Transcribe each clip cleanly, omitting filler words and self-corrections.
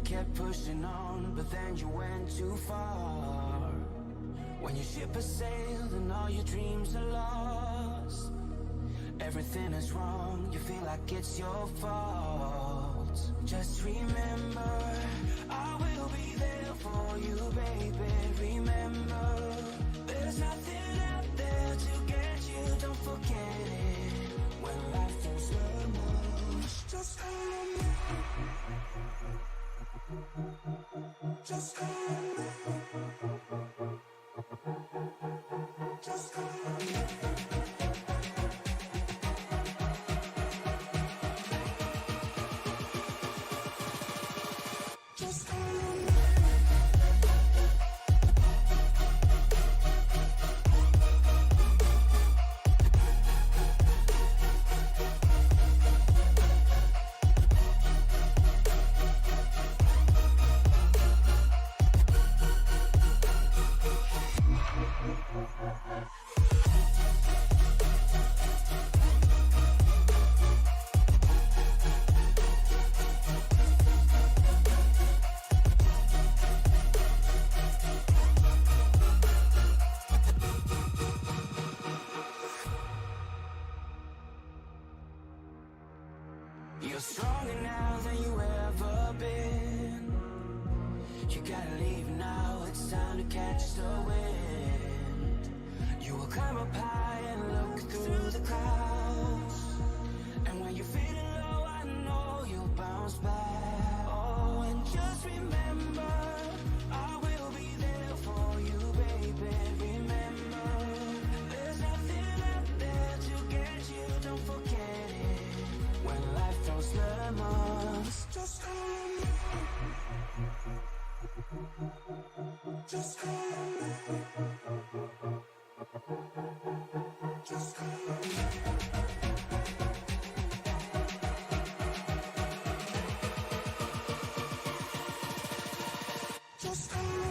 kept pushing on, but then you went too far. When your ship has sailed and all your dreams are lost, everything is wrong, you feel like it's your fault. Just remember, I will be there for you, baby. Remember, there's nothing out there to get you, don't forget it. When life throws lemons, just hold on. Just hold on. Just hold on. You're stronger now than you ever been. You gotta leave now, it's time to catch the wind. You will climb up high and look through the clouds, and when you're feeling low, I know you'll bounce back. Oh, and just remember, I will be there for you, baby. Remember, there's nothing out there to get you, don't forget it. When life throws lemons, just hold on. Just hold on. Just hold on. Just hold on.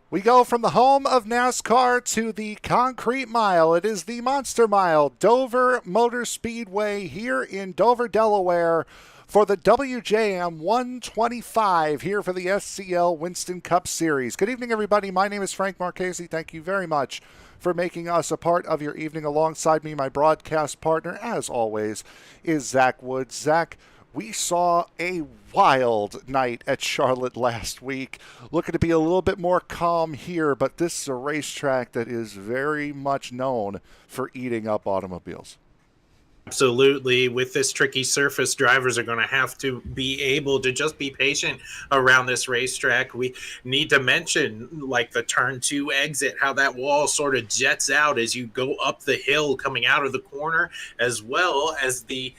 We go from the home of NASCAR to the concrete mile. It is the Monster Mile, Dover Motor Speedway here in Dover, Delaware, for the WJM 125 here for the SCL Winston Cup Series. Good evening, everybody. My name is Frank Marchese. Thank you very much for making us a part of your evening. Alongside me, my broadcast partner, as always, is Zach Woods. Zach, we saw a wild night at Charlotte last week. Looking to be a little bit more calm here, but this is a racetrack that is very much known for eating up automobiles. Absolutely. With this tricky surface, drivers are going to have to be able to just be patient around this racetrack. We need to mention, like, the turn 2 exit, how that wall sort of jets out as you go up the hill coming out of the corner, as well as the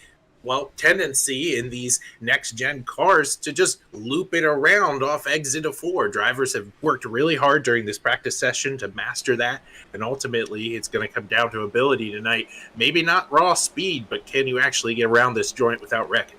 tendency in these next-gen cars to just loop it around off exit of 4. Drivers have worked really hard during this practice session to master that, and ultimately it's going to come down to ability tonight. Maybe not raw speed, but can you actually get around this joint without wrecking?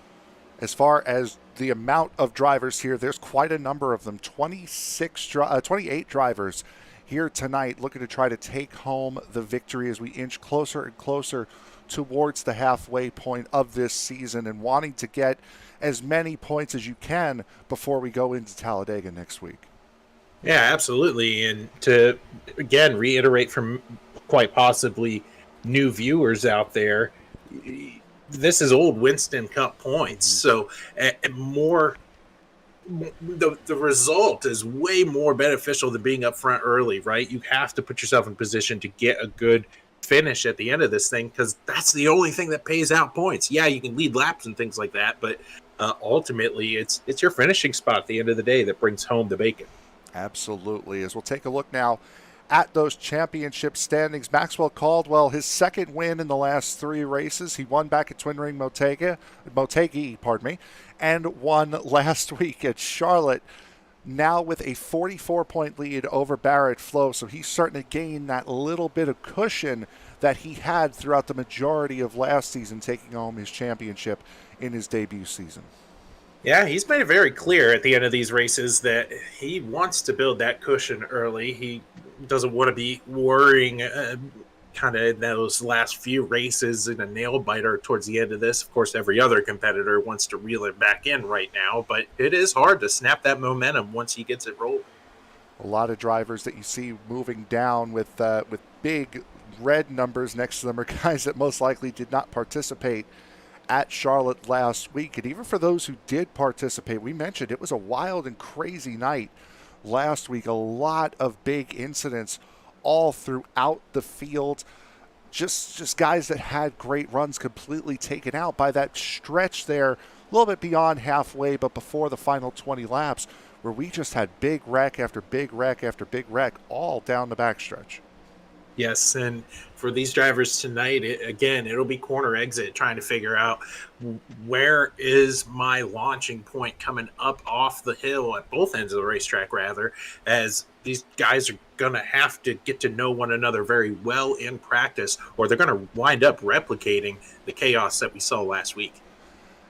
As far as the amount of drivers here, there's quite a number of them, 28 drivers here tonight looking to try to take home the victory as we inch closer and closer towards the halfway point of this season and wanting to get as many points as you can before we go into Talladega next week. Yeah, absolutely. And to, again, reiterate from quite possibly new viewers out there, this is old Winston Cup points. So more the result is way more beneficial than being up front early, right? You have to put yourself in position to get a good finish at the end of this thing, because that's the only thing that pays out points. Yeah, you can lead laps and things like that, but ultimately it's your finishing spot at the end of the day that brings home the bacon. Absolutely. As we'll take a look now at those championship standings, Maxwell Caldwell, his second win in the last 3 races. He won back at Twin Ring Motegi, and won last week at Charlotte, now with a 44-point lead over Barrett Flowe. So he's starting to gain that little bit of cushion that he had throughout the majority of last season, taking home his championship in his debut season. Yeah, he's made it very clear at the end of these races that he wants to build that cushion early. He doesn't want to be worrying kind of those last few races in a nail biter towards the end of this. Of course, every other competitor wants to reel it back in right now, but it is hard to snap that momentum once he gets it rolling. A lot of drivers that you see moving down with big red numbers next to them are guys that most likely did not participate at Charlotte last week. And even for those who did participate, we mentioned it was a wild and crazy night last week. A lot of big incidents all throughout the field. Just guys that had great runs completely taken out by that stretch there, a little bit beyond halfway, but before the final 20 laps, where we just had big wreck after big wreck after big wreck all down the backstretch. Yes, and for these drivers tonight, it'll be corner exit, trying to figure out where is my launching point coming up off the hill at both ends of the racetrack, rather, as these guys are going to have to get to know one another very well in practice, or they're going to wind up replicating the chaos that we saw last week.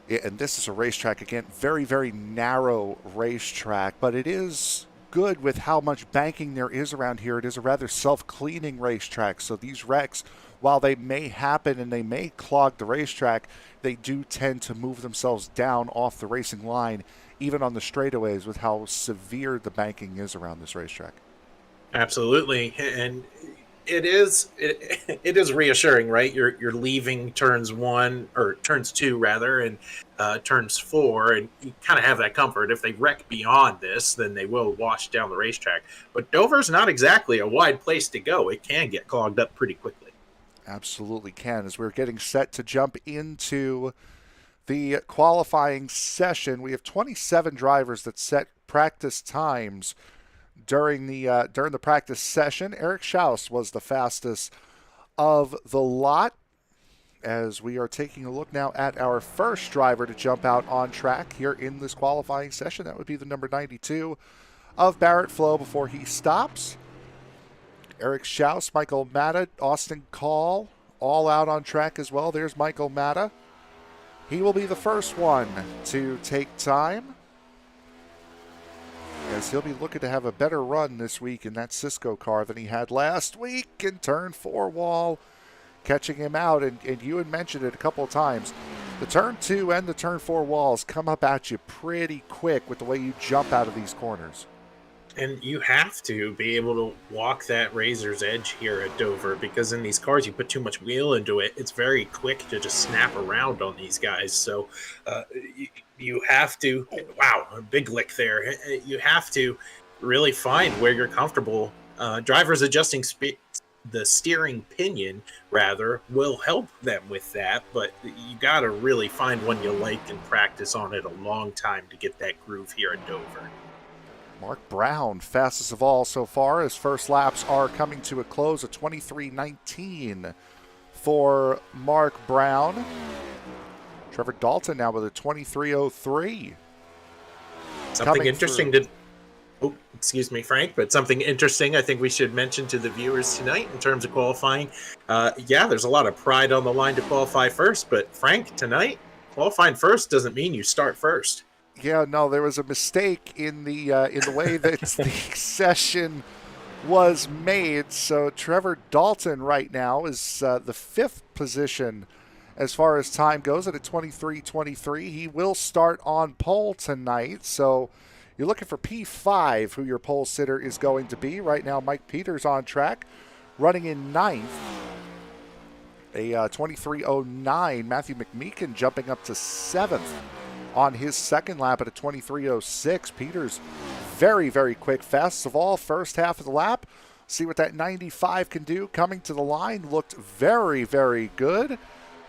Yeah, and this is a racetrack, again, very, very narrow racetrack, but it is good with how much banking there is around here. It is a rather self-cleaning racetrack, so these wrecks, while they may happen and they may clog the racetrack, they do tend to move themselves down off the racing line, even on the straightaways, with how severe the banking is around this racetrack. Absolutely, and it is reassuring, right? You're leaving turns 2 rather, and turns 4, and you kind of have that comfort. If they wreck beyond this, then they will wash down the racetrack. But Dover's not exactly a wide place to go. It can get clogged up pretty quickly. Absolutely can. As we're getting set to jump into the qualifying session, we have 27 drivers that set practice times during the practice session. Eric Schaus was the fastest of the lot. As we are taking a look now at our first driver to jump out on track here in this qualifying session, that would be the number 92 of Barrett Flowe before he stops. Eric Schaus, Michael Matta, Austin Call, all out on track as well. There's Michael Matta. He will be the first one to take time, as he'll be looking to have a better run this week in that Cisco car than he had last week, and turn 4 wall catching him out. And you had mentioned it a couple of times. The turn 2 and the turn 4 walls come up at you pretty quick with the way you jump out of these corners. And you have to be able to walk that razor's edge here at Dover, because in these cars, you put too much wheel into it. It's very quick to just snap around on these guys. So you have to, wow, a big lick there. You have to really find where you're comfortable. Drivers adjusting the steering pinion, rather, will help them with that. But you got to really find one you like and practice on it a long time to get that groove here at Dover. Mark Brown, fastest of all so far, as first laps are coming to a close, a 23:19 for Mark Brown. Trevor Dalton now with a 23:03. Something interesting to... Oh, excuse me, Frank, but something interesting I think we should mention to the viewers tonight in terms of qualifying. There's a lot of pride on the line to qualify first, but Frank, tonight, qualifying first doesn't mean you start first. Yeah, no, there was a mistake in the way that the session was made. So Trevor Dalton right now is the 5th position as far as time goes at a 23:23. He will start on pole tonight. So you're looking for P5, who your pole sitter is going to be. Right now, Mike Peters on track, running in 9th. a 23:09. Matthew McMeekin jumping up to 7th on his second lap at a 23:06. Peters very, very quick. Fastest of all, first half of the lap. See what that 95 can do. Coming to the line, looked very, very good.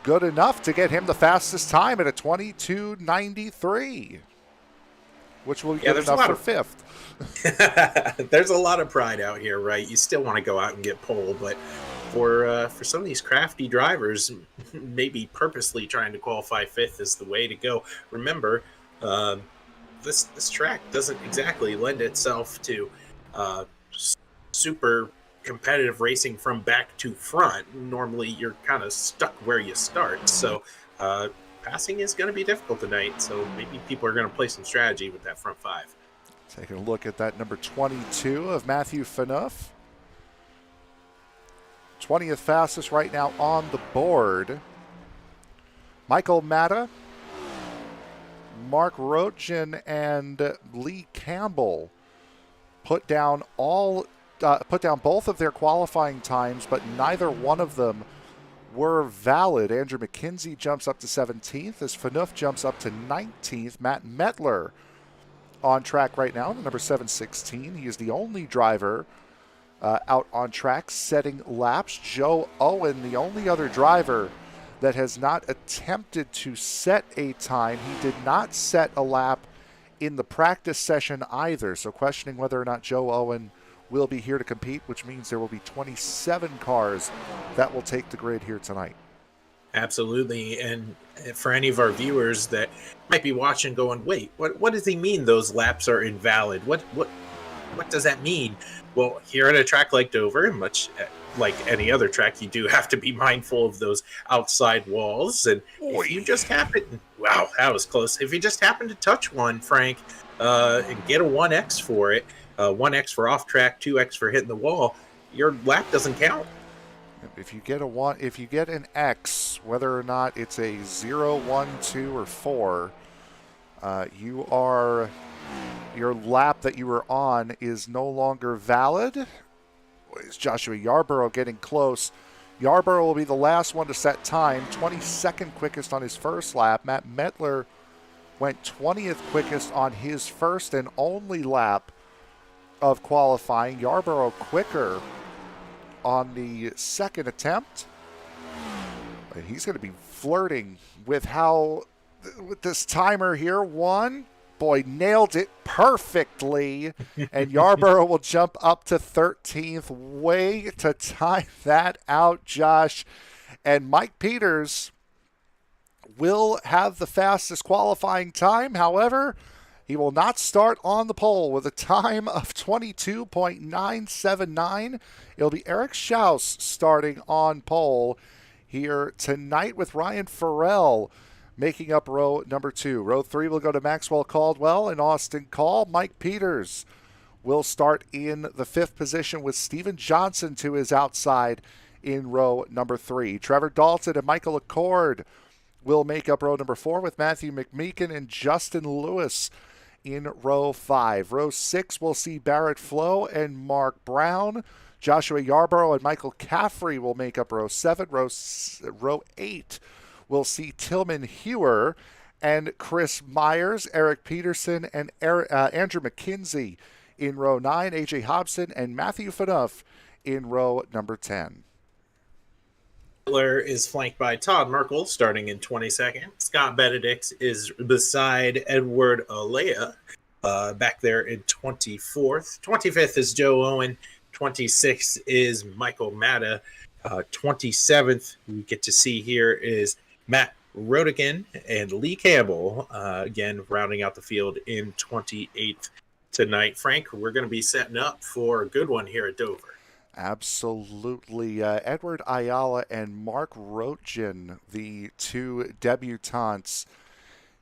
Good enough to get him the fastest time at a 22:93, which will be good enough for 5th. There's a lot of pride out here, right? You still want to go out and get pole, but for some of these crafty drivers, maybe purposely trying to qualify 5th is the way to go. Remember, this track doesn't exactly lend itself to super competitive racing from back to front. Normally, you're kind of stuck where you start. So passing is going to be difficult tonight. So maybe people are going to play some strategy with that front 5. Taking a look at that number 22 of Matthew Phaneuf. 20th fastest right now on the board. Michael Matta, Mark Roetgen, and Lee Campbell put down both of their qualifying times, but neither one of them were valid. Andrew McKenzie jumps up to 17th as Phaneuf jumps up to 19th. Matt Mettler on track right now, the number 716. He is the only driver out on track setting laps. Joe Owen, the only other driver that has not attempted to set a time. He did not set a lap in the practice session either, so questioning whether or not Joe Owen will be here to compete, which means there will be 27 cars that will take the grid here tonight. Absolutely. And for any of our viewers that might be watching going, wait, what does he mean those laps are invalid? What does that mean? Well, here at a track like Dover, much like any other track, you do have to be mindful of those outside walls. And if you just happen, wow, that was close. If you just happen to touch one, Frank, and get a 1X for it, 1X for off track, 2X for hitting the wall, your lap doesn't count. If you get an X, whether or not it's a 0, 1, 2, or 4, your lap that you were on is no longer valid. Is Joshua Yarborough getting close? Yarborough will be the last one to set time, 22nd quickest on his first lap. Matt Mettler went 20th quickest on his first and only lap of qualifying. Yarborough quicker on the second attempt. He's going to be flirting with this timer here. Boy, nailed it perfectly. And Yarborough will jump up to 13th. Way to time that out, Josh. And Mike Peters will have the fastest qualifying time. However, he will not start on the pole with a time of 22.979. It'll be Eric Schaus starting on pole here tonight with Ryan Farrell making up row number 2. Row 3 will go to Maxwell Caldwell and Austin Call. Mike Peters will start in the 5th position with Steven Johnson to his outside in row number 3. Trevor Dalton and Michael Acord will make up row number 4 with Matthew McMeekin and Justin Lewis in row 5. Row 6 will see Barrett Flowe and Mark Brown. Joshua Yarborough and Michael Caffrey will make up row 7. Row 8 will see Tillman Hewer and Chris Myers, Eric Peterson, and Andrew McKenzie in row 9. AJ Hobson and Matthew Phaneuf in row number 10. Is flanked by Todd Merkel starting in 22nd. Scott Benedict is beside Edward Alea back there in 24th. 25th is Joe Owen. 26th is Michael Matta. 27th we get to see here is Matt Roetgen and Lee Campbell, again rounding out the field in 28th tonight. Frank, we're going to be setting up for a good one here at Dover. Absolutely. Edward Ayala and Mark Roetgen, the two debutantes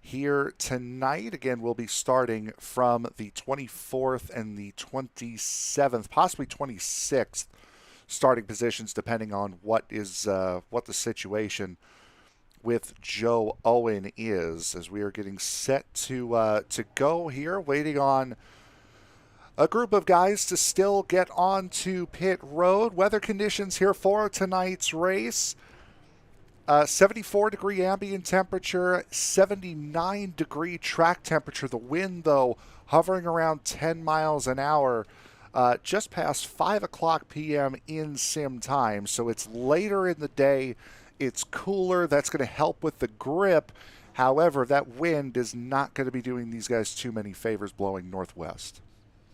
here tonight. Again, we'll be starting from the 24th and the 27th, possibly 26th starting positions, depending on what the situation with Joe Owen is, as we are getting set to go here, waiting on a group of guys to still get onto pit road. Weather conditions here for tonight's race. 74-degree ambient temperature, 79-degree track temperature. The wind, though, hovering around 10 miles an hour just past 5 o'clock p.m. in sim time. So it's later in the day. It's cooler. That's going to help with the grip. However, that wind is not going to be doing these guys too many favors blowing northwest.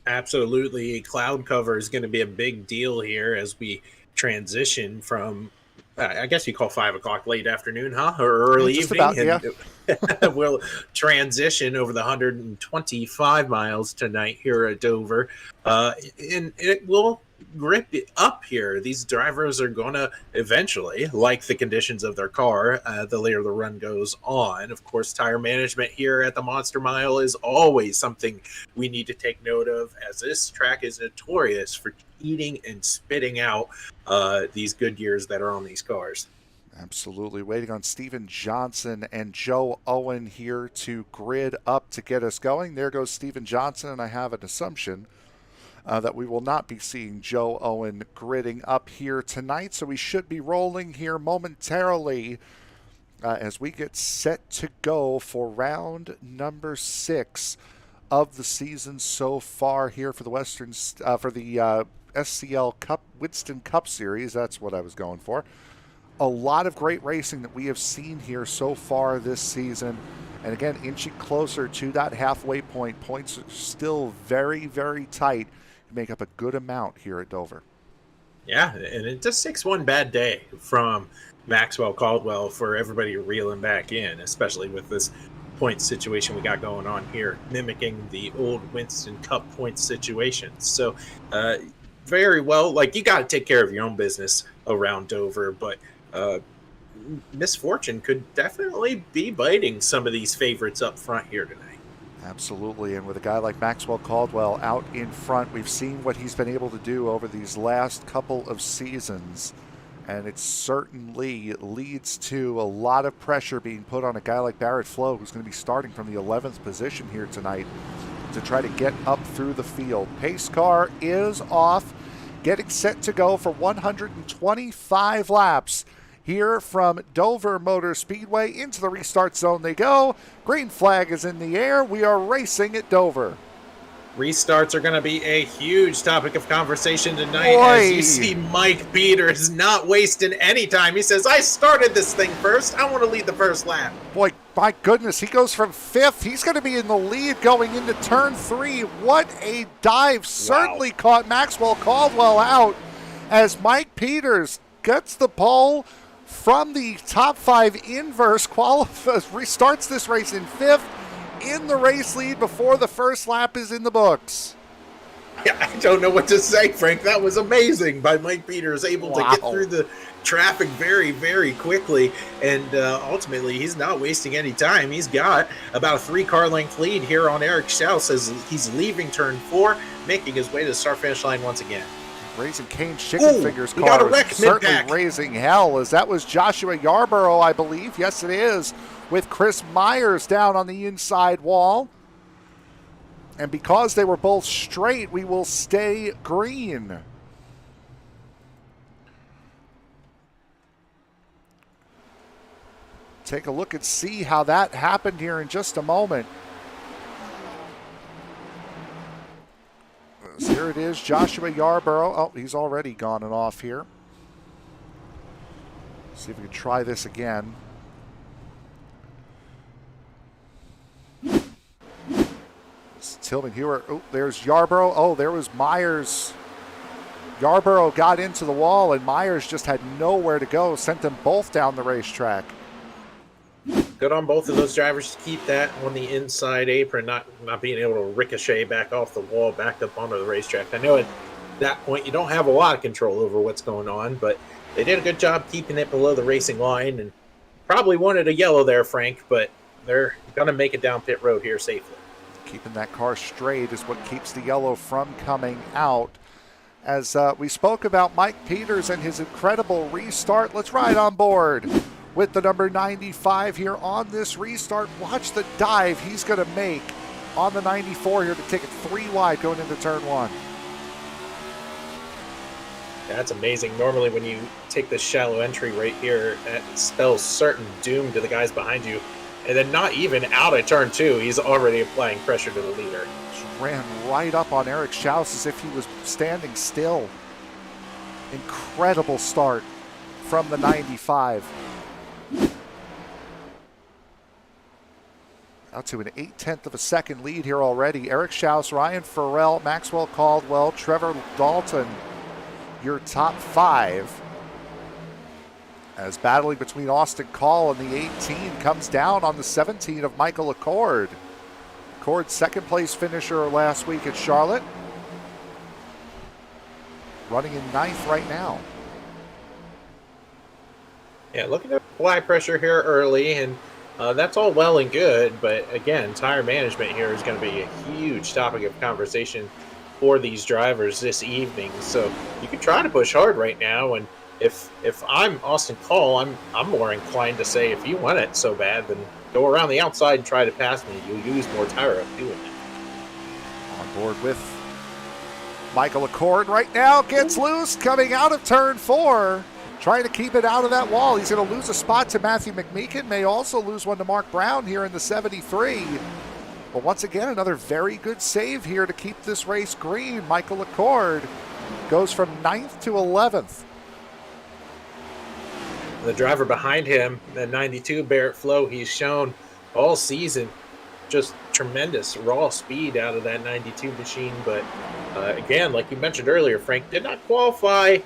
Absolutely. Cloud cover is going to be a big deal here as we transition from, I guess you call 5 o'clock late afternoon, huh? Or early Just evening. about, yeah. We'll transition over the 125 miles tonight here at Dover. And it will grip it up here. These drivers are going to eventually like the conditions of their car the later the run goes on. Of course, tire management here at the Monster Mile is always something we need to take note of, as this track is notorious for eating and spitting out these Goodyears that are on these cars. Absolutely. Waiting on Steven Johnson and Joe Owen here to grid up to get us going. There goes Steven Johnson, and I have an assumption that we will not be seeing Joe Owen gridding up here tonight. So we should be rolling here momentarily as we get set to go for round number 6 of the season so far here for the SCL Cup, Winston Cup Series. That's what I was going for. A lot of great racing that we have seen here so far this season. And again, inching closer to that halfway point. Points are still very, very tight. Make up a good amount here at Dover. Yeah, and it's a 6-1 bad day from Maxwell Caldwell for everybody reeling back in, especially with this point situation we got going on here, mimicking the old Winston Cup point situation. So very well, like, you got to take care of your own business around Dover, but misfortune could definitely be biting some of these favorites up front here tonight. Absolutely, and with a guy like Maxwell Caldwell out in front, we've seen what he's been able to do over these last couple of seasons, and it certainly leads to a lot of pressure being put on a guy like Barrett Flowe, who's going to be starting from the 11th position here tonight to try to get up through the field. Pace car is off, getting set to go for 125 laps. Here from Dover Motor Speedway, into the restart zone they go. Green flag is in the air. We are racing at Dover. Restarts are going to be a huge topic of conversation tonight. As you see Mike Peters not wasting any time. He says, I started this thing first. I want to lead the first lap. Boy, my goodness, he goes from 5th. He's going to be in the lead going into turn 3. What a dive. Certainly caught Maxwell Caldwell out as Mike Peters gets the pole from the top 5 inverse, restarts this race in 5th, in the race lead before the first lap is in the books. Yeah, I don't know what to say, Frank. That was amazing by Mike Peters, able to get through the traffic very, very quickly, and ultimately he's not wasting any time. He's got about a 3-car length lead here on Eric Schaus as he's leaving turn 4, making his way to the start-finish line once again. Raising Kane's Chicken Fingers car is certainly raising hell, as that was Joshua Yarborough, I believe. Yes, it is, with Chris Myers down on the inside wall. And because they were both straight, we will stay green. Take a look and see how that happened here in just a moment. Here it is, Joshua Yarborough. Oh, he's already gone and off here. See if we can try this again. It's Tillman Hewer. Oh, there's Yarborough. Oh, there was Myers. Yarborough got into the wall, and Myers just had nowhere to go. Sent them both down the racetrack. Good on both of those drivers to keep that on the inside apron, not being able to ricochet back off the wall, back up onto the racetrack. I know at that point you don't have a lot of control over what's going on, but they did a good job keeping it below the racing line, and probably wanted a yellow there, Frank, but they're going to make it down pit road here safely. Keeping that car straight is what keeps the yellow from coming out. As we spoke about Mike Peters and his incredible restart, let's ride on board with the number 95 here on this restart. Watch the dive he's going to make on the 94 here to take it 3 wide going into turn 1. That's amazing. Normally when you take this shallow entry right here, that spells certain doom to the guys behind you. And then not even out of turn 2, he's already applying pressure to the leader. Just ran right up on Eric Schaus as if he was standing still. Incredible start from the 95. Out to an 0.8 of a second lead here already. Eric Schaus, Ryan Farrell, Maxwell Caldwell, Trevor Dalton, your top 5. As battling between Austin Call and the 18 comes down on the 17 of Michael Acord. Acord's second place finisher last week at Charlotte. Running in 9th right now. Yeah, looking at apply pressure here early, and that's all well and good, but again, tire management here is going to be a huge topic of conversation for these drivers this evening. So you can try to push hard right now, and if I'm Austin Call, I'm more inclined to say if you want it so bad, then go around the outside and try to pass me. You'll use more tire up doing it. On board with Michael Acord right now, gets loose coming out of turn 4. Trying to keep it out of that wall. He's going to lose a spot to Matthew McMeekin. May also lose one to Mark Brown here in the 73. But once again, another very good save here to keep this race green. Michael Acord goes from 9th to 11th. The driver behind him, the 92, Barrett Flowe, he's shown all season just tremendous raw speed out of that 92 machine. But again, like you mentioned earlier, Frank, did not qualify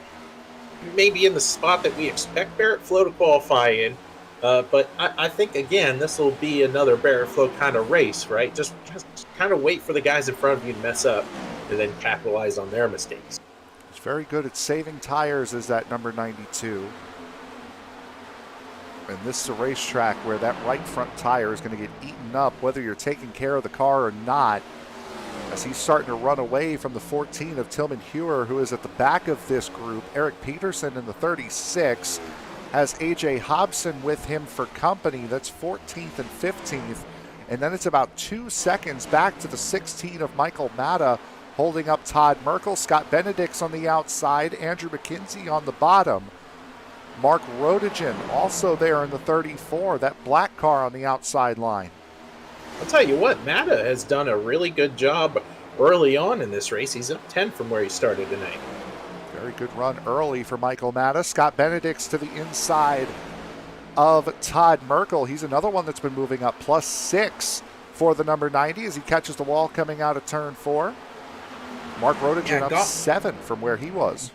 maybe in the spot that we expect Barrett Flowe to qualify in. But I think, again, this will be another Barrett Flowe kind of race, right? Just kind of wait for the guys in front of you to mess up and then capitalize on their mistakes. He's very good at saving tires as that number 92. And this is a racetrack where that right front tire is going to get eaten up, whether you're taking care of the car or not, as he's starting to run away from the 14 of Tillman Hewer, who is at the back of this group. Eric Peterson in the 36 has A.J. Hobson with him for company. That's 14th and 15th. And then it's about 2 seconds back to the 16 of Michael Matta, holding up Todd Merkel. Scott Benedict's on the outside. Andrew McKenzie on the bottom. Mark Rodigan also there in the 34, that black car on the outside line. I'll tell you what, Matta has done a really good job early on in this race. He's up 10 from where he started tonight. Very good run early for Michael Matta. Scott Benedict's to the inside of Todd Merkel. He's another one that's been moving up, +6 for the number 90 as he catches the wall coming out of turn 4. Mark Rodigan up 7 from where he was.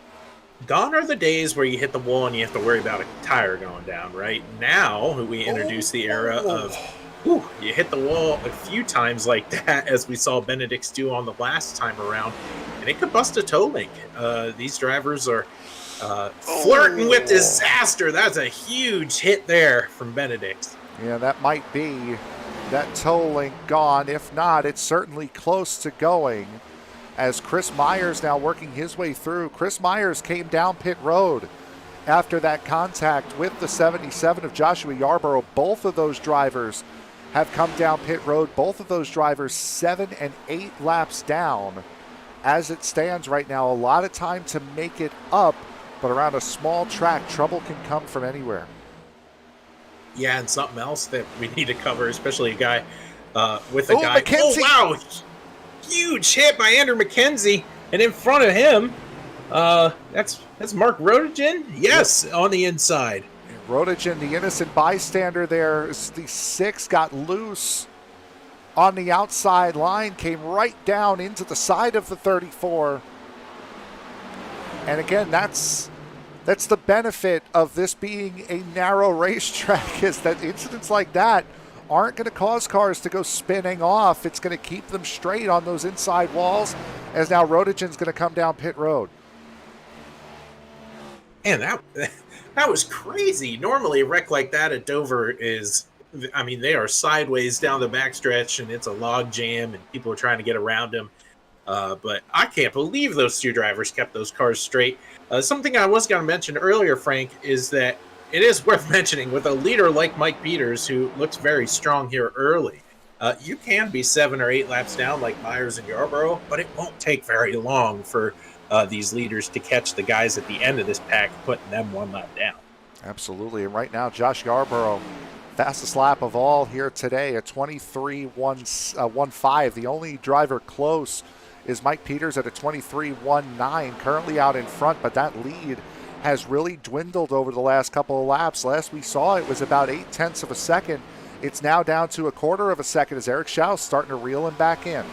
Gone are the days where you hit the wall and you have to worry about a tire going down, right? Now we introduce the era of you hit the wall a few times like that, as we saw Benedict's do on the last time around, and it could bust a toe link. These drivers are flirting with disaster. That's a huge hit there from Benedict. Yeah, that might be that toe link gone. If not, it's certainly close to going, as Chris Myers now working his way through. Chris Myers came down pit road after that contact with the 77 of Joshua Yarborough. Both of those drivers have come down pit road. Both of those drivers 7 and 8 laps down. As it stands right now, a lot of time to make it up, but around a small track, trouble can come from anywhere. Yeah, and something else that we need to cover, especially a guy with a guy. McKenzie. Oh, wow. Huge hit by Andrew McKenzie. And in front of him, that's Mark Rodigan. Yes, on the inside. Rodigan, the innocent bystander there, is the 6, got loose on the outside line, came right down into the side of the 34. And again, that's the benefit of this being a narrow racetrack, is that incidents like that aren't going to cause cars to go spinning off. It's going to keep them straight on those inside walls, as now Rodigan's going to come down pit road. Man, that was crazy. Normally a wreck like that at Dover is, I mean, they are sideways down the backstretch and it's a log jam and people are trying to get around them. But I can't believe those two drivers kept those cars straight. Something I was going to mention earlier, Frank, is that it is worth mentioning with a leader like Mike Peters, who looks very strong here early. You can be 7 or 8 laps down like Myers and Yarborough, but it won't take very long for these leaders to catch the guys at the end of this pack, putting them one lap down. Absolutely. And right now, Josh Yarborough, fastest lap of all here today at 23.15. The only driver close is Mike Peters at a 23.19, currently out in front, but that lead has really dwindled over the last couple of laps. Last we saw, it was about 0.8 of a second. It's now down to 1/4 of a second as Eric Schaus starting to reel him back in.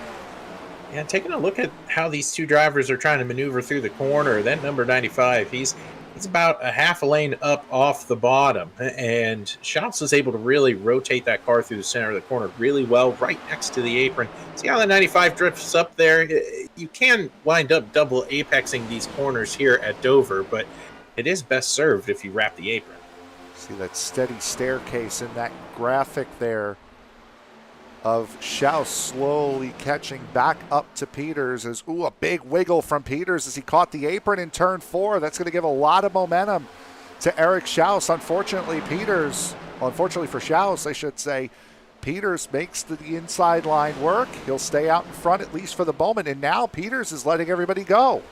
Yeah, taking a look at how these two drivers are trying to maneuver through the corner, that number 95, he's about a half a lane up off the bottom, and Schaus is able to really rotate that car through the center of the corner really well, right next to the apron. See how the 95 drifts up there? You can wind up double apexing these corners here at Dover, but it is best served if you wrap the apron. See that steady staircase in that graphic there of Schaus slowly catching back up to Peters as, a big wiggle from Peters as he caught the apron in turn 4. That's going to give a lot of momentum to Eric Schaus. Unfortunately for Schaus, I should say, Peters makes the inside line work. He'll stay out in front at least for the moment, and now Peters is letting everybody go.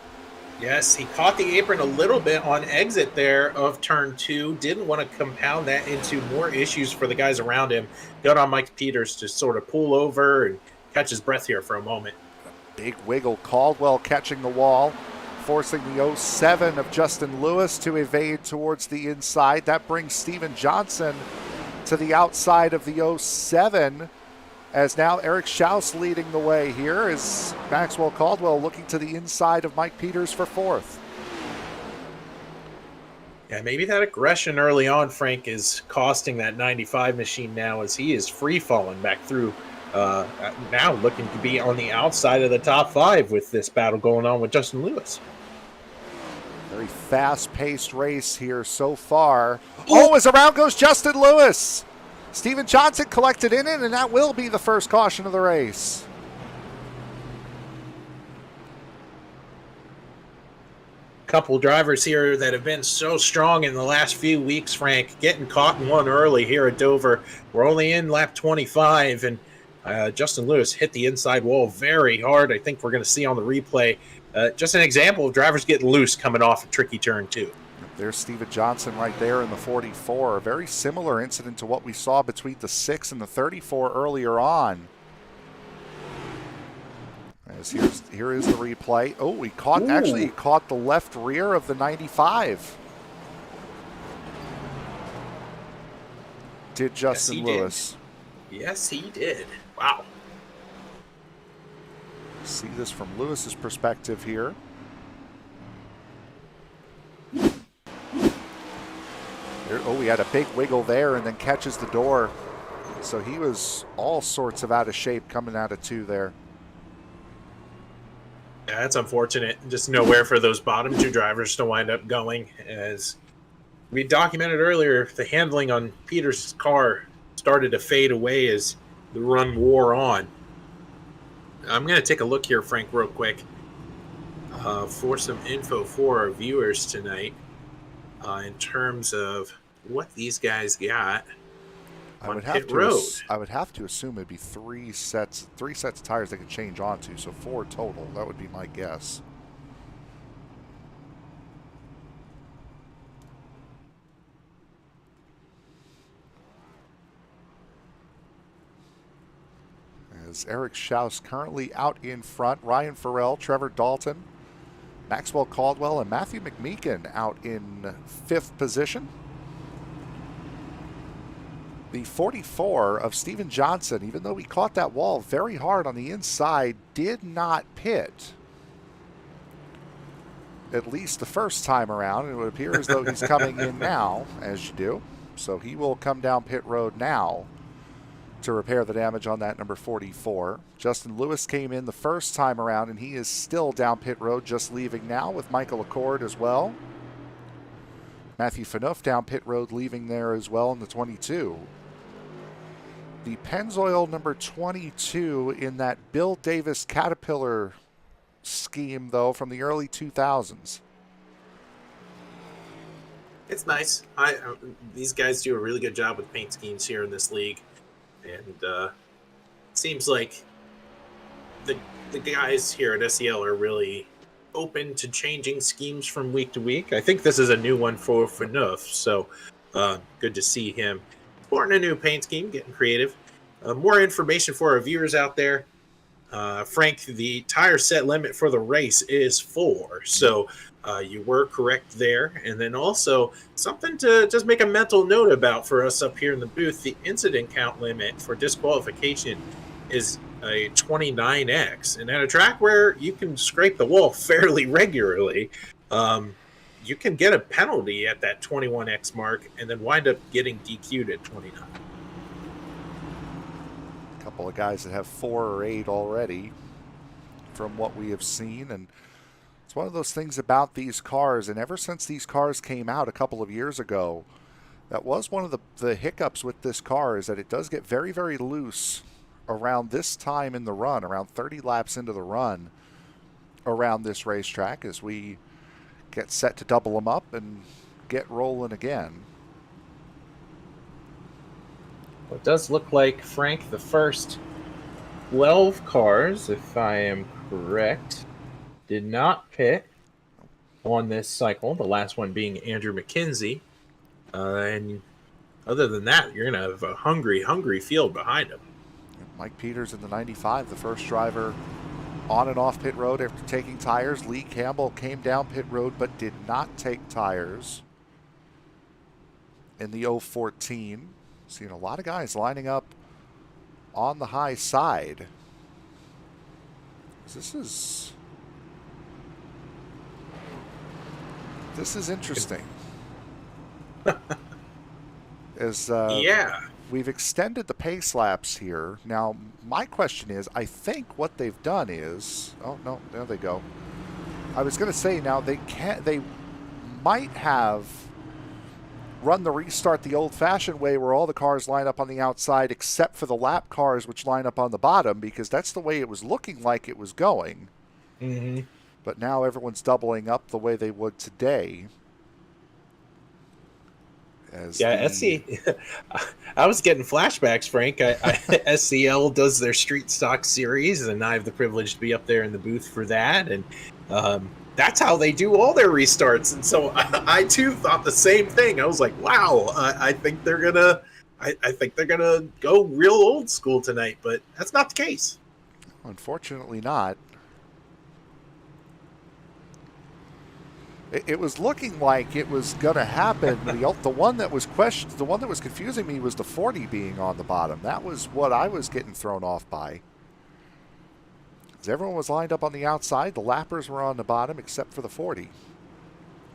Yes, he caught the apron a little bit on exit there of turn 2. Didn't want to compound that into more issues for the guys around him. Got on Mike Peters to sort of pull over and catch his breath here for a moment. Big wiggle. Caldwell catching the wall, forcing the 07 of Justin Lewis to evade towards the inside. That brings Steven Johnson to the outside of the 07. As now Eric Schaus leading the way here is Maxwell Caldwell looking to the inside of Mike Peters for 4th. Yeah, maybe that aggression early on, Frank, is costing that 95 machine now as he is free-falling back through. Now looking to be on the outside of the top 5 with this battle going on with Justin Lewis. Very fast-paced race here so far. As around goes Justin Lewis. Steven Johnson collected in it, and that will be the first caution of the race. Couple drivers here that have been so strong in the last few weeks, Frank, getting caught in one early here at Dover. We're only in lap 25, and Justin Lewis hit the inside wall very hard. I think we're going to see on the replay just an example of drivers getting loose coming off a tricky turn 2. There's Steven Johnson right there in the 44. A very similar incident to what we saw between the 6 and the 34 earlier on. As here is the replay. He caught the left rear of the 95. Did Justin Lewis. Yes, he did. Wow. See this from Lewis's perspective here. He had a big wiggle there and then catches the door. So he was all sorts of out of shape coming out of 2 there. Yeah, that's unfortunate. Just nowhere for those bottom 2 drivers to wind up going. As we documented earlier, the handling on Peters' car started to fade away as the run wore on. I'm going to take a look here, Frank, real quick for some info for our viewers tonight in terms of what these guys got on pit road. I would have to assume it'd be 3 sets of tires they could change onto, so 4 total. That would be my guess. As Eric Schaus currently out in front, Ryan Farrell, Trevor Dalton, Maxwell Caldwell, and Matthew McMeekin out in 5th position. The 44 of Steven Johnson, even though he caught that wall very hard on the inside, did not pit. At least the first time around. It would appear as though he's coming in now, as you do. So he will come down pit road now to repair the damage on that number 44. Justin Lewis came in the first time around, and he is still down pit road, just leaving now with Michael Acord as well. Matthew Phaneuf down pit road, leaving there as well in the 22. The Pennzoil number 22 in that Bill Davis Caterpillar scheme, though, from the early 2000s. It's nice. These guys do a really good job with paint schemes here in this league. And it seems like the guys here at SCL are really open to changing schemes from week to week. I think this is a new one for Neuf, so good to see him sporting a new paint scheme, getting creative. More information for our viewers out there. Frank, the tire set limit for the race is 4, so you were correct there. And then also something to just make a mental note about for us up here in the booth, the incident count limit for disqualification is a 29x. And at a track where you can scrape the wall fairly regularly, you can get a penalty at that 21x mark and then wind up getting DQ'd at 29. Couple of guys that have 4 or 8 already from what we have seen, and it's one of those things about these cars, and ever since these cars came out a couple of years ago, that was one of the hiccups with this car, is that it does get very, very loose around this time in the run, around 30 laps into the run around this racetrack, as we get set to double them up and get rolling again. It does look like, Frank, the first 12 cars, if I am correct, did not pit on this cycle, the last one being Andrew McKenzie. And other than that, you're going to have a hungry field behind him. Mike Peters in the 95, the first driver on and off pit road after taking tires. Lee Campbell came down pit road but did not take tires in the 014. Seeing a lot of guys lining up on the high side. This is interesting. As we've extended the pace laps here. Now, my question is, I think what they've done is, oh no, there they go. I was going to say, now they might have run the restart the old-fashioned way, where all the cars line up on the outside except for the lap cars, which line up on the bottom, because that's the way it was looking like it was going. Mm-hmm. But now everyone's doubling up the way they would today. I was getting flashbacks, Frank. SCL does their street stock series, and I have the privilege to be up there in the booth for that. And that's how they do all their restarts. And so I too thought the same thing. I was like, wow, I think they're gonna go real old school tonight, but that's not the case. Unfortunately not. It was looking like it was going to happen. The one that was confusing me was the 40 being on the bottom. That was what I was getting thrown off by. As everyone was lined up on the outside, the lappers were on the bottom except for the 40,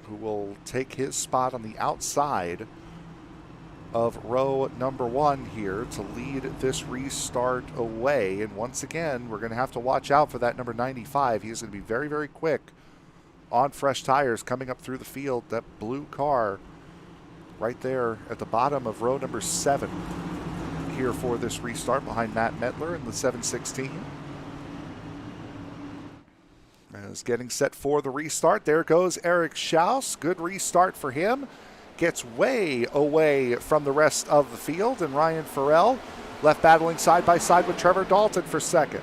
who will take his spot on the outside of row number 1 here to lead this restart away. And once again, we're going to have to watch out for that number 95. He's going to be very, very quick on fresh tires coming up through the field. That blue car right there at the bottom of row number 7 here for this restart behind Matt Metler in the 716. As getting set for the restart, there goes Eric Schaus. Good restart for him. Gets way away from the rest of the field, and Ryan Farrell left battling side by side with Trevor Dalton for second.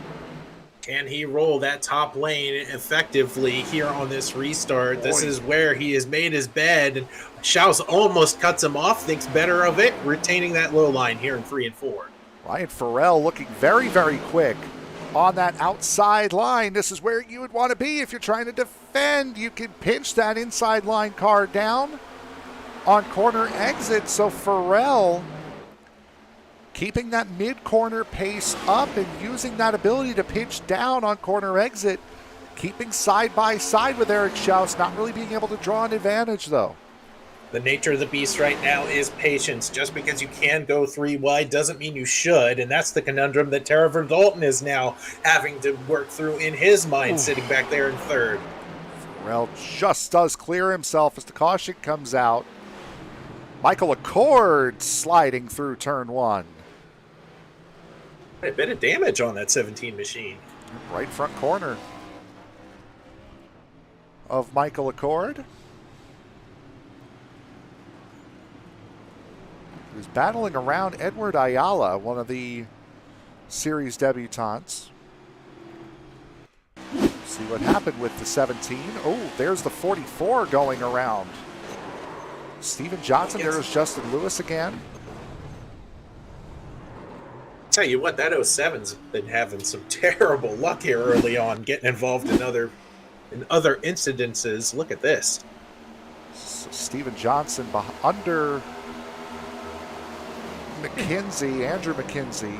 Can he roll that top lane effectively here on this restart? This is where he has made his bed, and Schaus almost cuts him off, thinks better of it, retaining that low line here in 3 and 4. Ryan Farrell looking very, very quick on that outside line. This is where you would want to be if you're trying to defend. You can pinch that inside line car down on corner exit. So Farrell keeping that mid-corner pace up and using that ability to pinch down on corner exit, keeping side by side with Eric Schaus, not really being able to draw an advantage though. The nature of the beast right now is patience. Just because you can go 3 wide doesn't mean you should, and that's the conundrum that Trevor Dalton is now having to work through in his mind, sitting back there in 3rd. Farrell just does clear himself as the caution comes out. Michael Acord sliding through turn 1. A bit of damage on that 17 machine. Right front corner of Michael Acord, who's battling around Edward Ayala, one of the series debutantes. See what happened with the 17. Oh, there's the 44 going around. Steven Johnson, there's Justin Lewis again. Tell you what, that 07's been having some terrible luck here early on, getting involved in other incidences. Look at this. So Steven Johnson under McKenzie, Andrew McKenzie.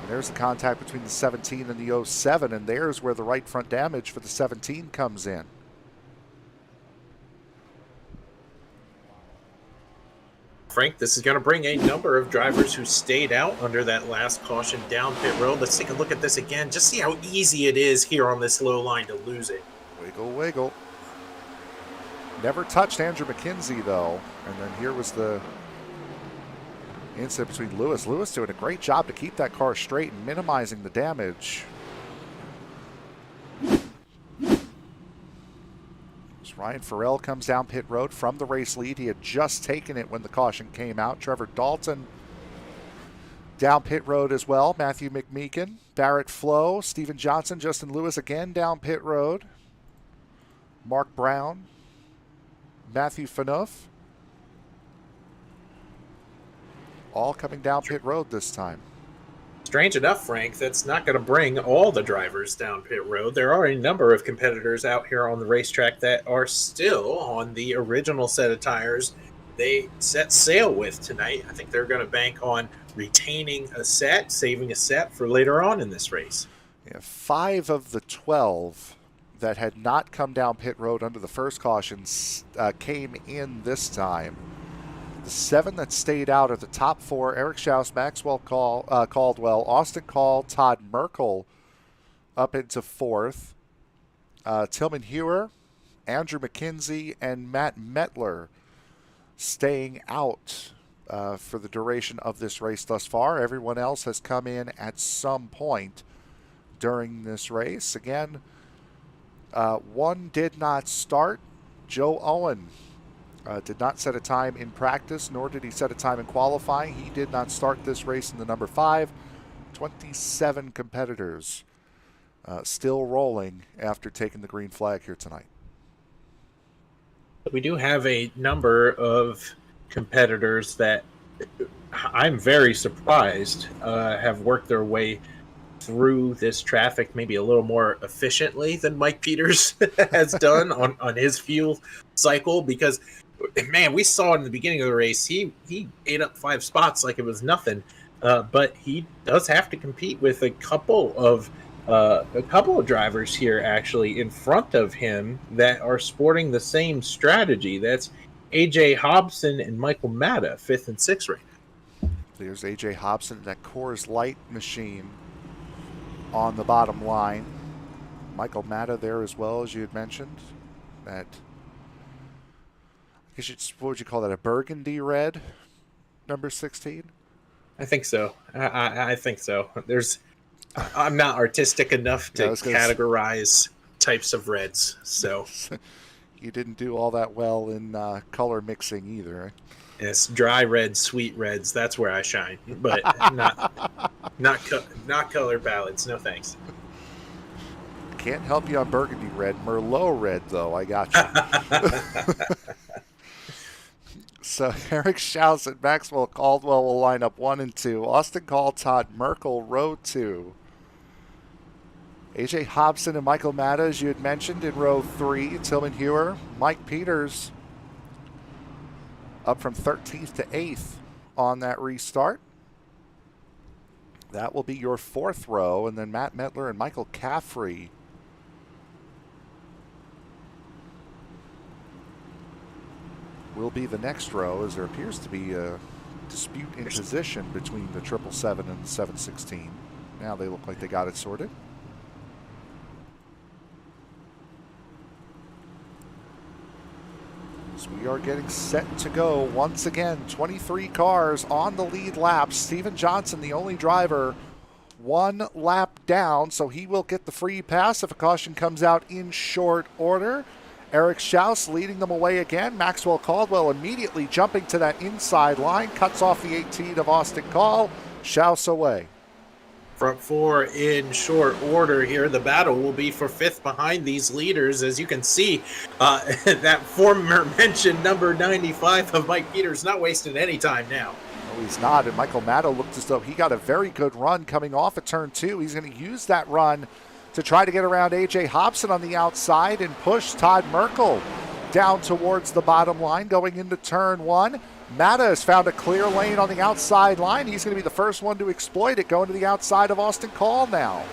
There's the contact between the 17 and the 07, and there's where the right front damage for the 17 comes in. Frank, this is going to bring a number of drivers who stayed out under that last caution down pit road. Let's take a look at this again. Just see how easy it is here on this low line to lose it. Wiggle, wiggle. Never touched Andrew McKenzie, though. And then here was the incident between Lewis. Lewis doing a great job to keep that car straight and minimizing the damage. As Ryan Farrell comes down pit road from the race lead. He had just taken it when the caution came out. Trevor Dalton down pit road as well. Matthew McMeekin, Barrett Flowe, Steven Johnson, Justin Lewis again down pit road. Mark Brown, Matthew Faneuf. All coming down pit road this time. Strange enough, Frank, that's not going to bring all the drivers down pit road. There are a number of competitors out here on the racetrack that are still on the original set of tires they set sail with tonight. I think they're going to bank on retaining a set, saving a set for later on in this race. Yeah, 5 of the 12 that had not come down pit road under the first caution came in this time. The 7 that stayed out are the top 4: Eric Schaus, Maxwell Caldwell, Austin Call, Todd Merkel up into 4th. Tillman Hewer, Andrew McKenzie, and Matt Metler staying out for the duration of this race thus far. Everyone else has come in at some point during this race. Again, one did not start. Joe Owen did not set a time in practice, nor did he set a time in qualifying. He did not start this race in the number 5. 27 competitors still rolling after taking the green flag here tonight. We do have a number of competitors that I'm very surprised have worked their way through this traffic maybe a little more efficiently than Mike Peters has done on his fuel cycle, because man, we saw in the beginning of the race he ate up 5 spots like it was nothing, but he does have to compete with a couple of drivers here actually in front of him that are sporting the same strategy. That's AJ Hobson and Michael Matta, 5th and 6th right now. There's AJ Hobson, that Coors Light machine on the bottom line. Michael Matta there as well, as you had mentioned. That, I guess what would you call that, a burgundy red, number 16? I think so. I think so. I'm not artistic enough to categorize types of reds, so. You didn't do all that well in color mixing either, right? Yes, dry reds, sweet reds, that's where I shine, but not color palettes, no thanks. Can't help you on burgundy red. Merlot red, though, I got you. So Eric Schaus and Maxwell Caldwell will line up 1 and 2. Austin Call, Todd Merkel, row 2. AJ Hobson and Michael Matta, as you had mentioned, in row 3. Tillman Hewer, Mike Peters up from 13th to 8th on that restart. That will be your 4th row, and then Matt Metler and Michael Caffrey will be the next row, as there appears to be a dispute in position between the 777 and the 716. Now they look like they got it sorted. So we are getting set to go once again. 23 cars on the lead laps. Steven Johnson, the only driver, 1 lap down, so he will get the free pass if a caution comes out in short order. Eric Schaus leading them away again. Maxwell Caldwell immediately jumping to that inside line, cuts off the 18 of Austin Call. Schaus away. Front four in short order here. The battle will be for fifth behind these leaders. As you can see, that former mentioned number 95 of Mike Peters not wasting any time now. No, he's not. And Michael Matto looked as though he got a very good run coming off of turn two. He's going to use that run to try to get around A.J. Hobson on the outside and push Todd Merkel down towards the bottom line going into turn one. Matta has found a clear lane on the outside line. He's going to be the first one to exploit it, going to the outside of Austin Call now.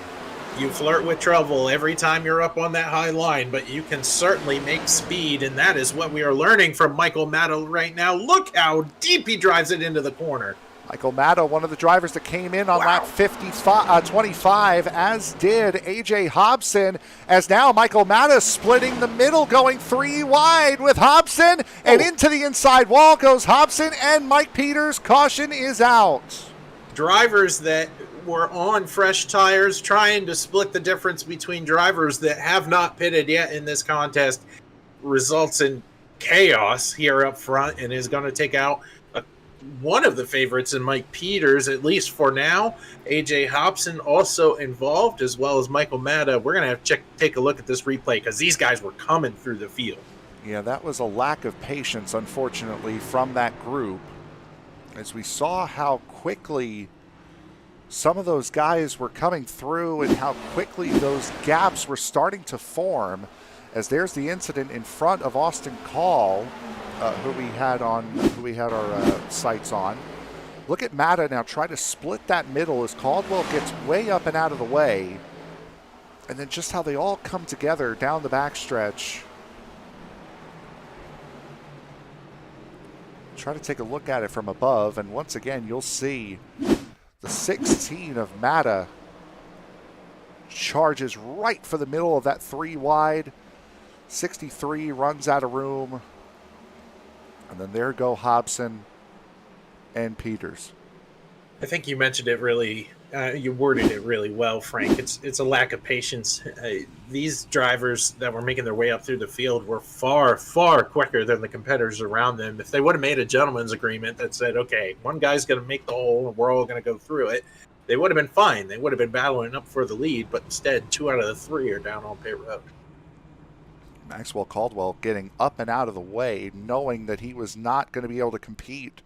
You flirt with trouble every time you're up on that high line, but you can certainly make speed, and that is what we are learning from Michael Matta right now. Look how deep he drives it into the corner. Michael Matta, one of the drivers that came in on lap 25, as did A.J. Hobson, as now Michael Matta splitting the middle, going three wide with Hobson, and into the inside wall goes Hobson, and Mike Peters, caution is out. Drivers that were on fresh tires trying to split the difference between drivers that have not pitted yet in this contest results in chaos here up front and is going to take out one of the favorites in Mike Peters, at least for now. A.J. Hobson also involved, as well as Michael Matta. We're going to have to take a look at this replay because these guys were coming through the field. Yeah, that was a lack of patience, unfortunately, from that group. As we saw how quickly some of those guys were coming through and how quickly those gaps were starting to form, as there's the incident in front of Austin Call, who we had our sights on. Look at Matta now try to split that middle as Caldwell gets way up and out of the way. And then just how they all come together down the backstretch. Try to take a look at it from above, and once again you'll see the 16 of Matta charges right for the middle of that three wide. 63 runs out of room. And then there go Hobson and Peters. I think you mentioned it really, you worded it really well, Frank. It's a lack of patience. These drivers that were making their way up through the field were far, far quicker than the competitors around them. If they would have made a gentleman's agreement that said, okay, one guy's going to make the hole and we're all going to go through it, they would have been fine. They would have been battling up for the lead, but instead 2 out of the 3 are down on pit road. Maxwell Caldwell getting up and out of the way, knowing that he was not going to be able to compete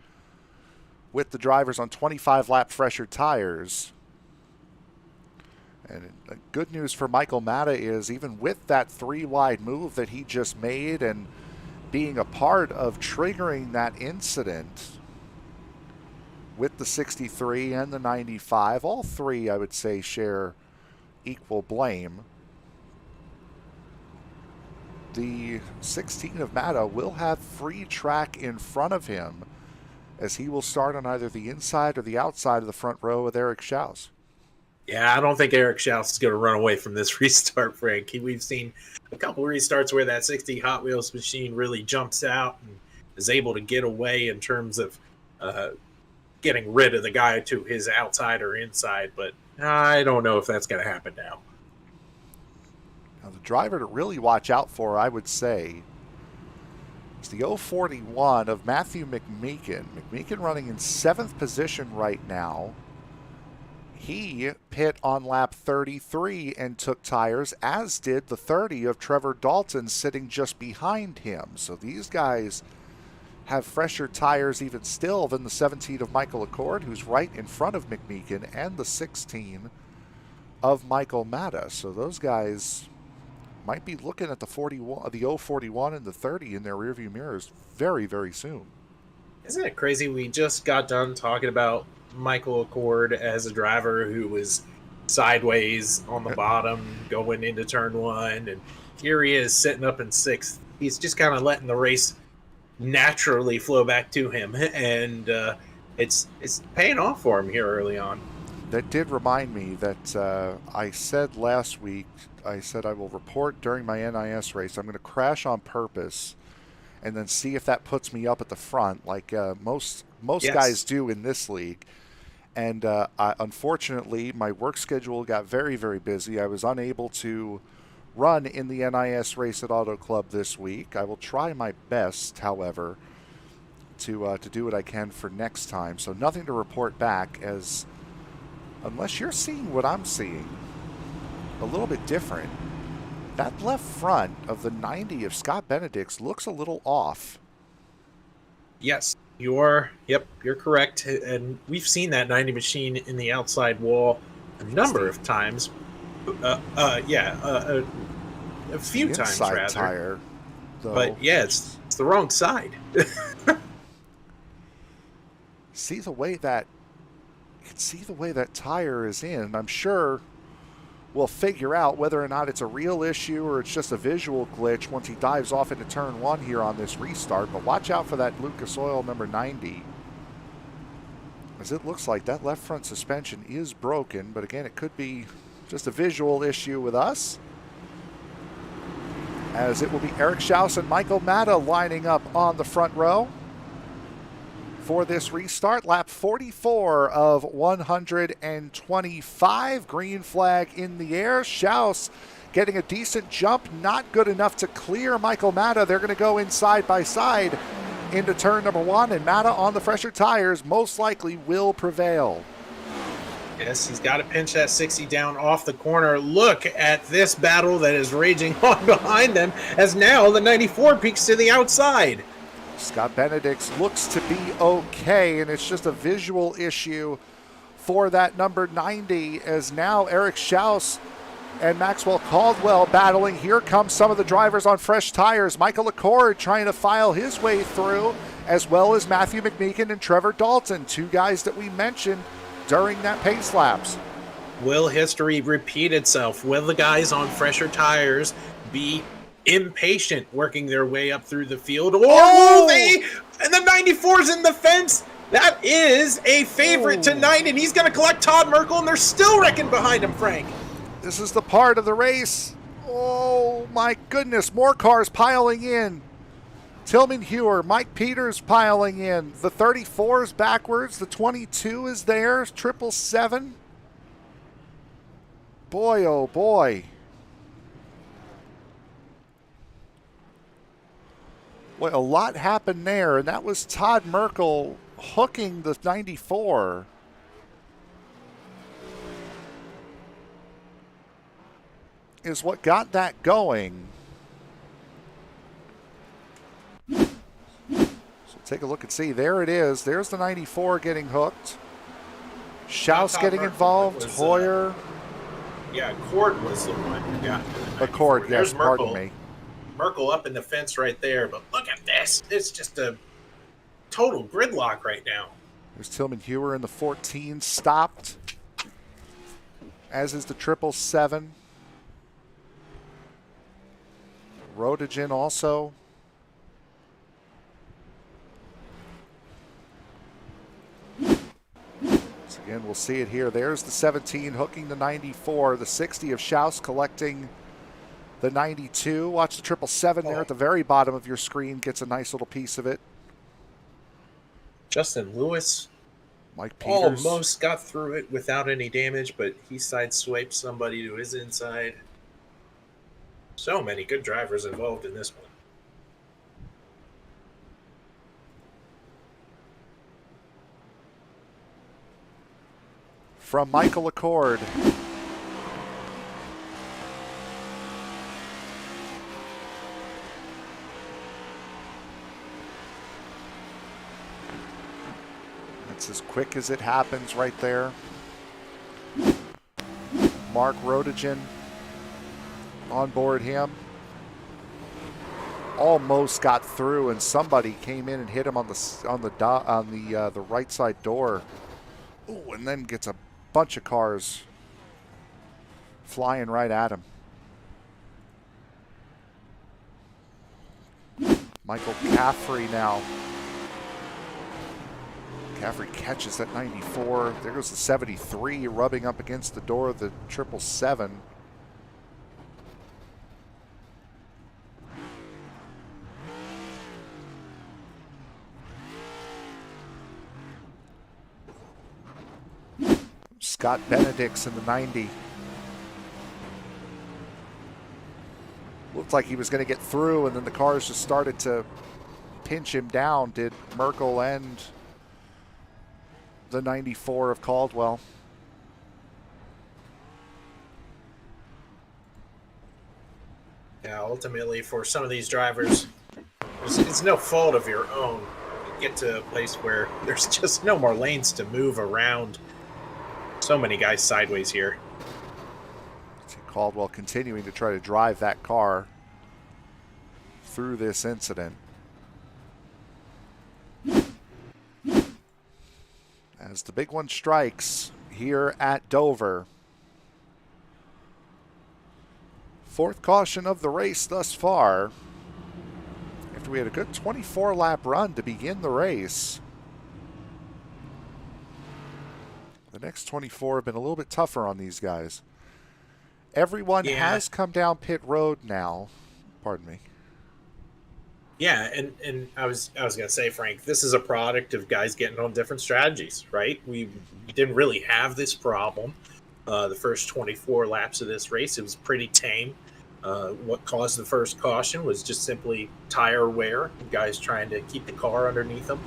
with the drivers on 25-lap fresher tires. And good news for Michael Matta is even with that three-wide move that he just made and being a part of triggering that incident with the 63 and the 95, all three, I would say, share equal blame. The 16 of Matta will have free track in front of him as he will start on either the inside or the outside of the front row with Eric Schaus. Yeah, I don't think Eric Schaus is going to run away from this restart, Frank. We've seen a couple of restarts where that 60 Hot Wheels machine really jumps out and is able to get away in terms of getting rid of the guy to his outside or inside, but I don't know if that's going to happen now. Now, the driver to really watch out for, I would say, is the 041 of Matthew McMeekin. McMeekin running in 7th position right now. He pit on lap 33 and took tires, as did the 30 of Trevor Dalton sitting just behind him. So these guys have fresher tires even still than the 17 of Michael Acord, who's right in front of McMeekin, and the 16 of Michael Matta. So those guys might be looking at the 041 and the 30 in their rearview mirrors very, very soon. Isn't it crazy? We just got done talking about Michael Acord as a driver who was sideways on the bottom going into turn one, and here he is sitting up in 6th. He's just kind of letting the race naturally flow back to him, and it's paying off for him here early on. That did remind me that I said last week, I said I will report during my NIS race. I'm going to crash on purpose and then see if that puts me up at the front like most Yes. guys do in this league. And unfortunately, my work schedule got very, very busy. I was unable to run in the NIS race at Auto Club this week. I will try my best, however, to do what I can for next time. So nothing to report back, as unless you're seeing what I'm seeing, a little bit different. That left front of the 90 of Scott Benedict's looks a little off. Yes, you're correct. And we've seen that 90 machine in the outside wall a number of times. A few times rather. Tire, though. But yeah, it's the wrong side. See the way that you can see the way that tire is in. I'm sure we'll figure out whether or not it's a real issue or it's just a visual glitch once he dives off into turn 1 here on this restart. But watch out for that Lucas Oil number 90, as it looks like that left front suspension is broken. But again, it could be just a visual issue with us, as it will be Eric Schaus and Michael Matta lining up on the front row for this restart. Lap 44 of 125. Green flag in the air. Schaus getting a decent jump, not good enough to clear Michael Matta. They're going to go in side by side into turn number 1, and Matta on the fresher tires most likely will prevail. Yes, he's got to pinch that 60 down off the corner. Look at this battle that is raging on behind them, as now the 94 peeks to the outside. Scott Benedict looks to be okay, and it's just a visual issue for that number 90, as now Eric Schaus and Maxwell Caldwell battling. Here come some of the drivers on fresh tires. Michael Acord trying to file his way through, as well as Matthew McMeekin and Trevor Dalton, two guys that we mentioned during that pace laps. Will history repeat itself? Will the guys on fresher tires be impatient working their way up through the field, or will they? And the 94's in the fence. That is a favorite tonight, and he's going to collect Todd Merkel, and they're still wrecking behind him, Frank. This is the part of the race. Oh my goodness, more cars piling in. Tillman Hewer, Mike Peters piling in. The 34 is backwards. The 22 is there. 777. Boy, oh boy. Well, a lot happened there, and that was Todd Merkel hooking the 94. Is what got that going. So take a look and see. There it is. There's the 94 getting hooked. Schaus getting involved. Hoyer. Yeah, Acord was the one who got the Acord, yes, pardon me. Merkel up in the fence right there, but look at this. It's just a total gridlock right now. There's Tillman Hewer in the 14, stopped, as is the 777. Rodigen also. So again, we'll see it here. There's the 17 hooking the 94. The 60 of Schaus collecting the 92. Watch the 777 there at the very bottom of your screen. Gets a nice little piece of it. Justin Lewis Mike Peters almost got through it without any damage, but he sideswiped somebody to his inside. So many good drivers involved in this one. From Michael Acord. It's as quick as it happens right there. Mark Rodigen on board him. Almost got through, and somebody came in and hit him on the right side door. Ooh, and then gets a bunch of cars flying right at him. Michael Caffrey now. Caffrey catches that 94. There goes the 73 rubbing up against the door of the 777. Scott Benedict's in the 90. Looked like he was going to get through, and then the cars just started to pinch him down, did Merkel and the 94 of Caldwell. Yeah, ultimately, for some of these drivers, it's no fault of your own. You get to a place where there's just no more lanes to move around. So many guys sideways here. See Caldwell continuing to try to drive that car through this incident. As the big one strikes here at Dover. Fourth caution of the race thus far. After we had a good 24-lap run to begin the race. The next 24 have been a little bit tougher on these guys. Everyone has come down pit road now. Pardon me. Yeah, and I was gonna say, Frank, this is a product of guys getting on different strategies, right? We didn't really have this problem the first 24 laps of this race. It was pretty tame. What caused the first caution was just simply tire wear, guys trying to keep the car underneath them.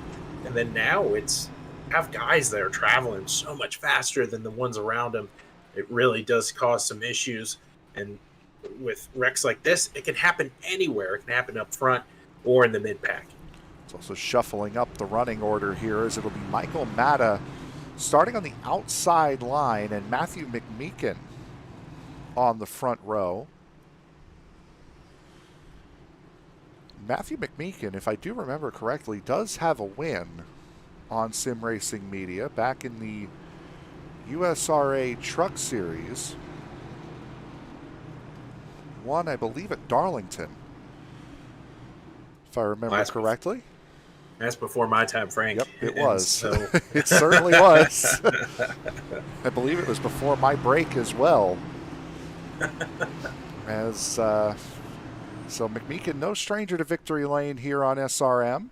And then now it's have guys that are traveling so much faster than the ones around them. It really does cause some issues. And with wrecks like this, it can happen anywhere. It can happen up front or in the mid-pack. It's also shuffling up the running order here as it'll be Michael Matta starting on the outside line and Matthew McMeekin on the front row. Matthew McMeekin, if I do remember correctly, does have a win on Sim Racing Media back in the USRA Truck Series. Won, I believe, at Darlington, if I remember correctly. That's before my time, Frank. Yep, it was. So... It certainly was. I believe it was before my break as well. As so McMeekin, no stranger to victory lane here on SRM.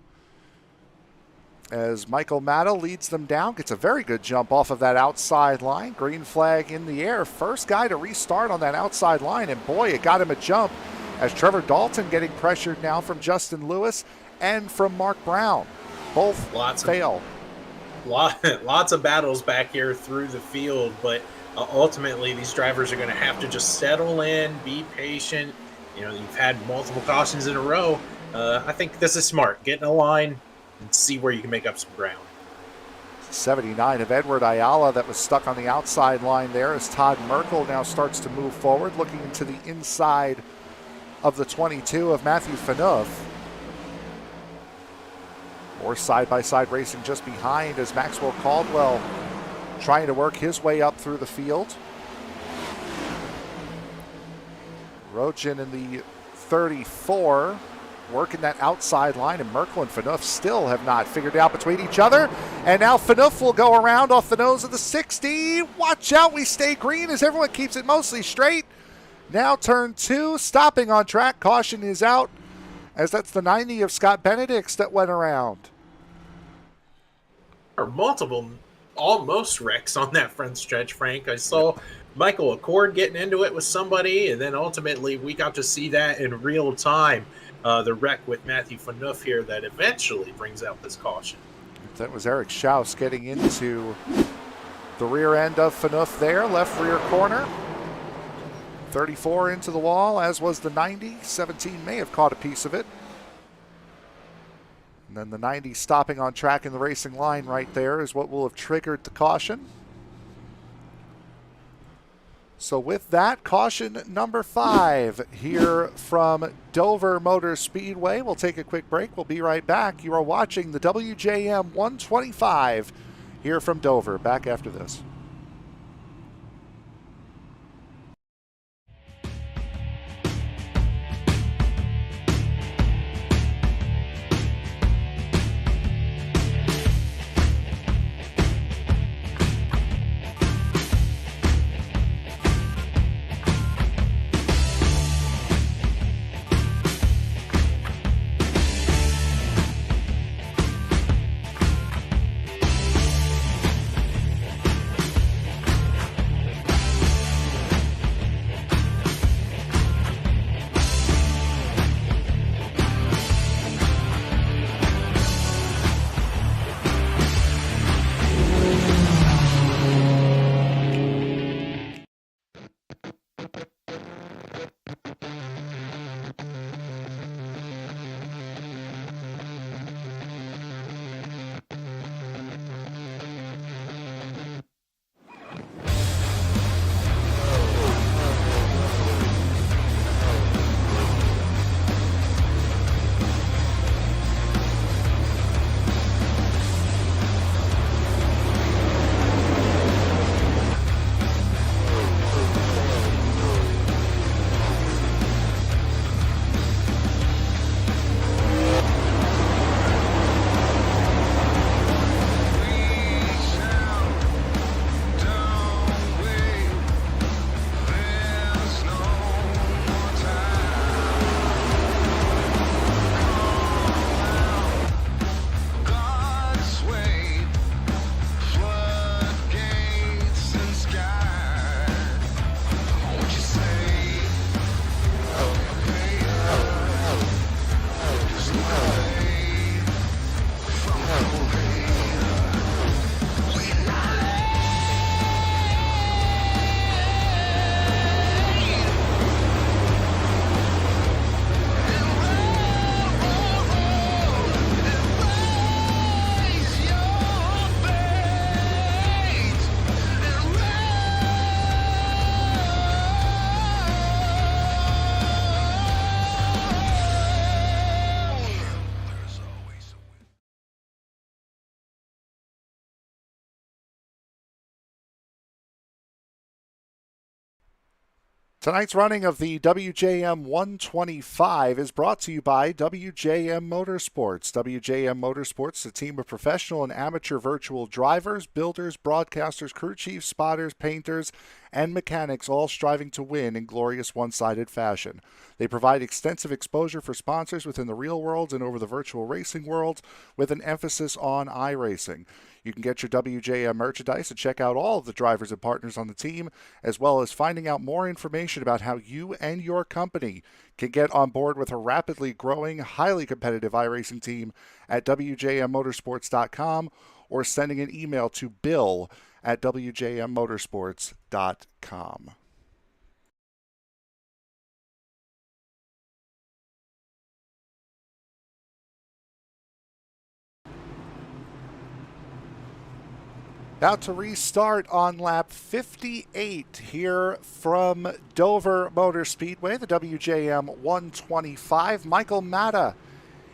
As Michael Matta leads them down, gets a very good jump off of that outside line. Green flag in the air. First guy to restart on that outside line, and boy, it got him a jump as Trevor Dalton getting pressured now from Justin Lewis and from Mark Brown. Both fail. Lots of battles back here through the field, but ultimately these drivers are going to have to just settle in, be patient. You know, you've had multiple cautions in a row. I think this is smart. Get in a line and see where you can make up some ground. 79 of Edward Ayala that was stuck on the outside line there as Todd Merkel now starts to move forward, looking into the inside of the 22 of Matthew Phaneuf. More side-by-side racing just behind as Maxwell Caldwell trying to work his way up through the field. Rojan in the 34 working that outside line, and Merkel and Phaneuf still have not figured it out between each other. And now Phaneuf will go around off the nose of the 60. Watch out, we stay green as everyone keeps it mostly straight. Now turn 2, stopping on track. Caution is out as that's the 90 of Scott Benedict's that went around. Or multiple almost wrecks on that front stretch, Frank. I saw Michael Acord getting into it with somebody, and then ultimately we got to see that in real time. The wreck with Matthew Phaneuf here that eventually brings out this caution. That was Eric Schaus getting into the rear end of Phaneuf there, left rear corner. 34 into the wall, as was the 90. 17 may have caught a piece of it. And then the 90 stopping on track in the racing line right there is what will have triggered the caution. So with that, caution number 5 here from Dover Motor Speedway. We'll take a quick break. We'll be right back. You are watching the WJM 125 here from Dover. Back after this. Tonight's running of the WJM 125 is brought to you by WJM Motorsports. WJM Motorsports is a team of professional and amateur virtual drivers, builders, broadcasters, crew chiefs, spotters, painters, and mechanics, all striving to win in glorious one-sided fashion. They provide extensive exposure for sponsors within the real world and over the virtual racing world, with an emphasis on iRacing. You can get your WJM merchandise and check out all of the drivers and partners on the team, as well as finding out more information about how you and your company can get on board with a rapidly growing, highly competitive iRacing team at WJMmotorsports.com or sending an email to bill@WJMmotorsports.com. About to restart on lap 58 here from Dover Motor Speedway, the WJM 125. Michael Matta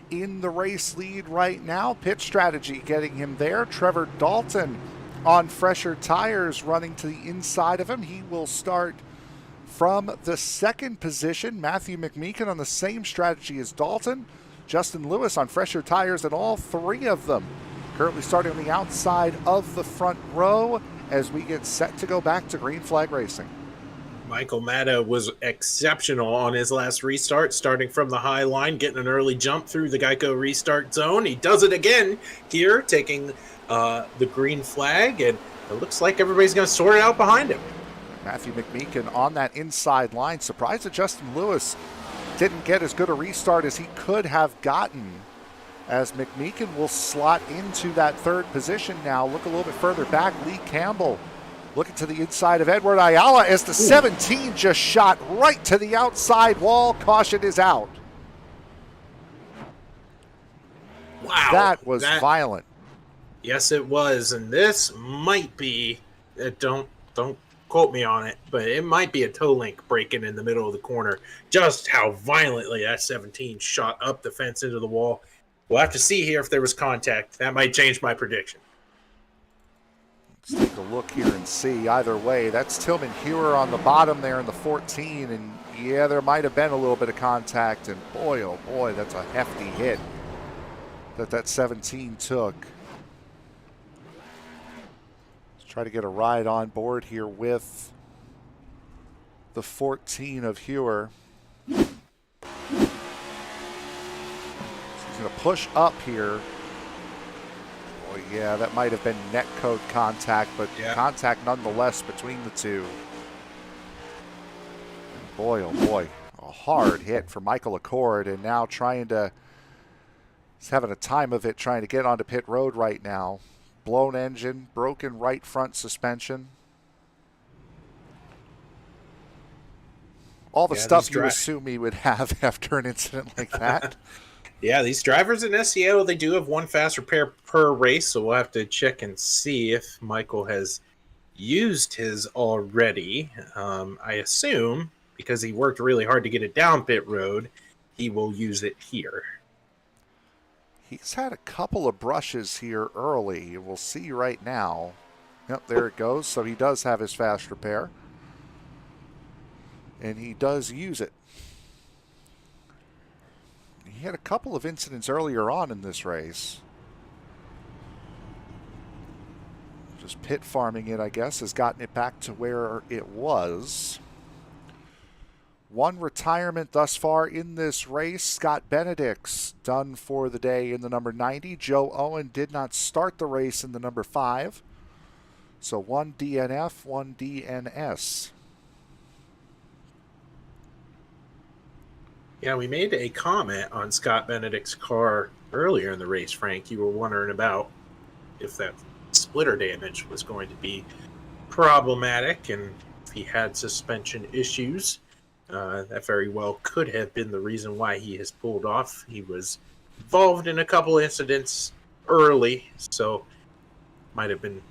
in the race lead right now. Pit strategy getting him there. Trevor Dalton on fresher tires running to the inside of him. He will start from the second position. Matthew McMeekin on the same strategy as Dalton. Justin Lewis on fresher tires, and all three of them currently starting on the outside of the front row as we get set to go back to green flag racing. Michael Matta was exceptional on his last restart, starting from the high line, getting an early jump through the Geico restart zone. He does it again here, taking the green flag, and it looks like everybody's going to sort it out behind him. Matthew McMeekin on that inside line. Surprised that Justin Lewis didn't get as good a restart as he could have gotten, as McMeekin will slot into that third position now. Look a little bit further back. Lee Campbell looking to the inside of Edward Ayala as the 17 just shot right to the outside wall. Caution is out. Wow. That was violent. Yes, it was. And this might be, don't quote me on it, but it might be a toe link breaking in the middle of the corner. Just how violently that 17 shot up the fence into the wall. We'll have to see here if there was contact. That might change my prediction. Let's take a look here and see. Either way, that's Tillman Hewer on the bottom there in the 14, and yeah, there might have been a little bit of contact, and boy, oh boy, that's a hefty hit that 17 took. Let's try to get a ride on board here with the 14 of Hewer. He's going to push up here. Oh, yeah, that might have been net code contact, but contact nonetheless between the two. And boy, oh boy, a hard hit for Michael Acord, and now he's having a time of it trying to get onto pit road right now. Blown engine, broken right front suspension. All the stuff you assume he would have after an incident like that. Yeah, these drivers in SCL, they do have one fast repair per race, so we'll have to check and see if Michael has used his already. I assume, because he worked really hard to get it down pit road, he will use it here. He's had a couple of brushes here early. We'll see right now. Yep, there it goes. So he does have his fast repair. And he does use it. He had a couple of incidents earlier on in this race. Just pit farming it, I guess, has gotten it back to where it was. One retirement thus far in this race. Scott Benedict's done for the day in the number 90. Joe Owen did not start the race in the number 5. So one DNF, one DNS. Yeah, we made a comment on Scott Benedict's car earlier in the race, Frank. You were wondering about if that splitter damage was going to be problematic and if he had suspension issues. That very well could have been the reason why he has pulled off. He was involved in a couple incidents early, so might have been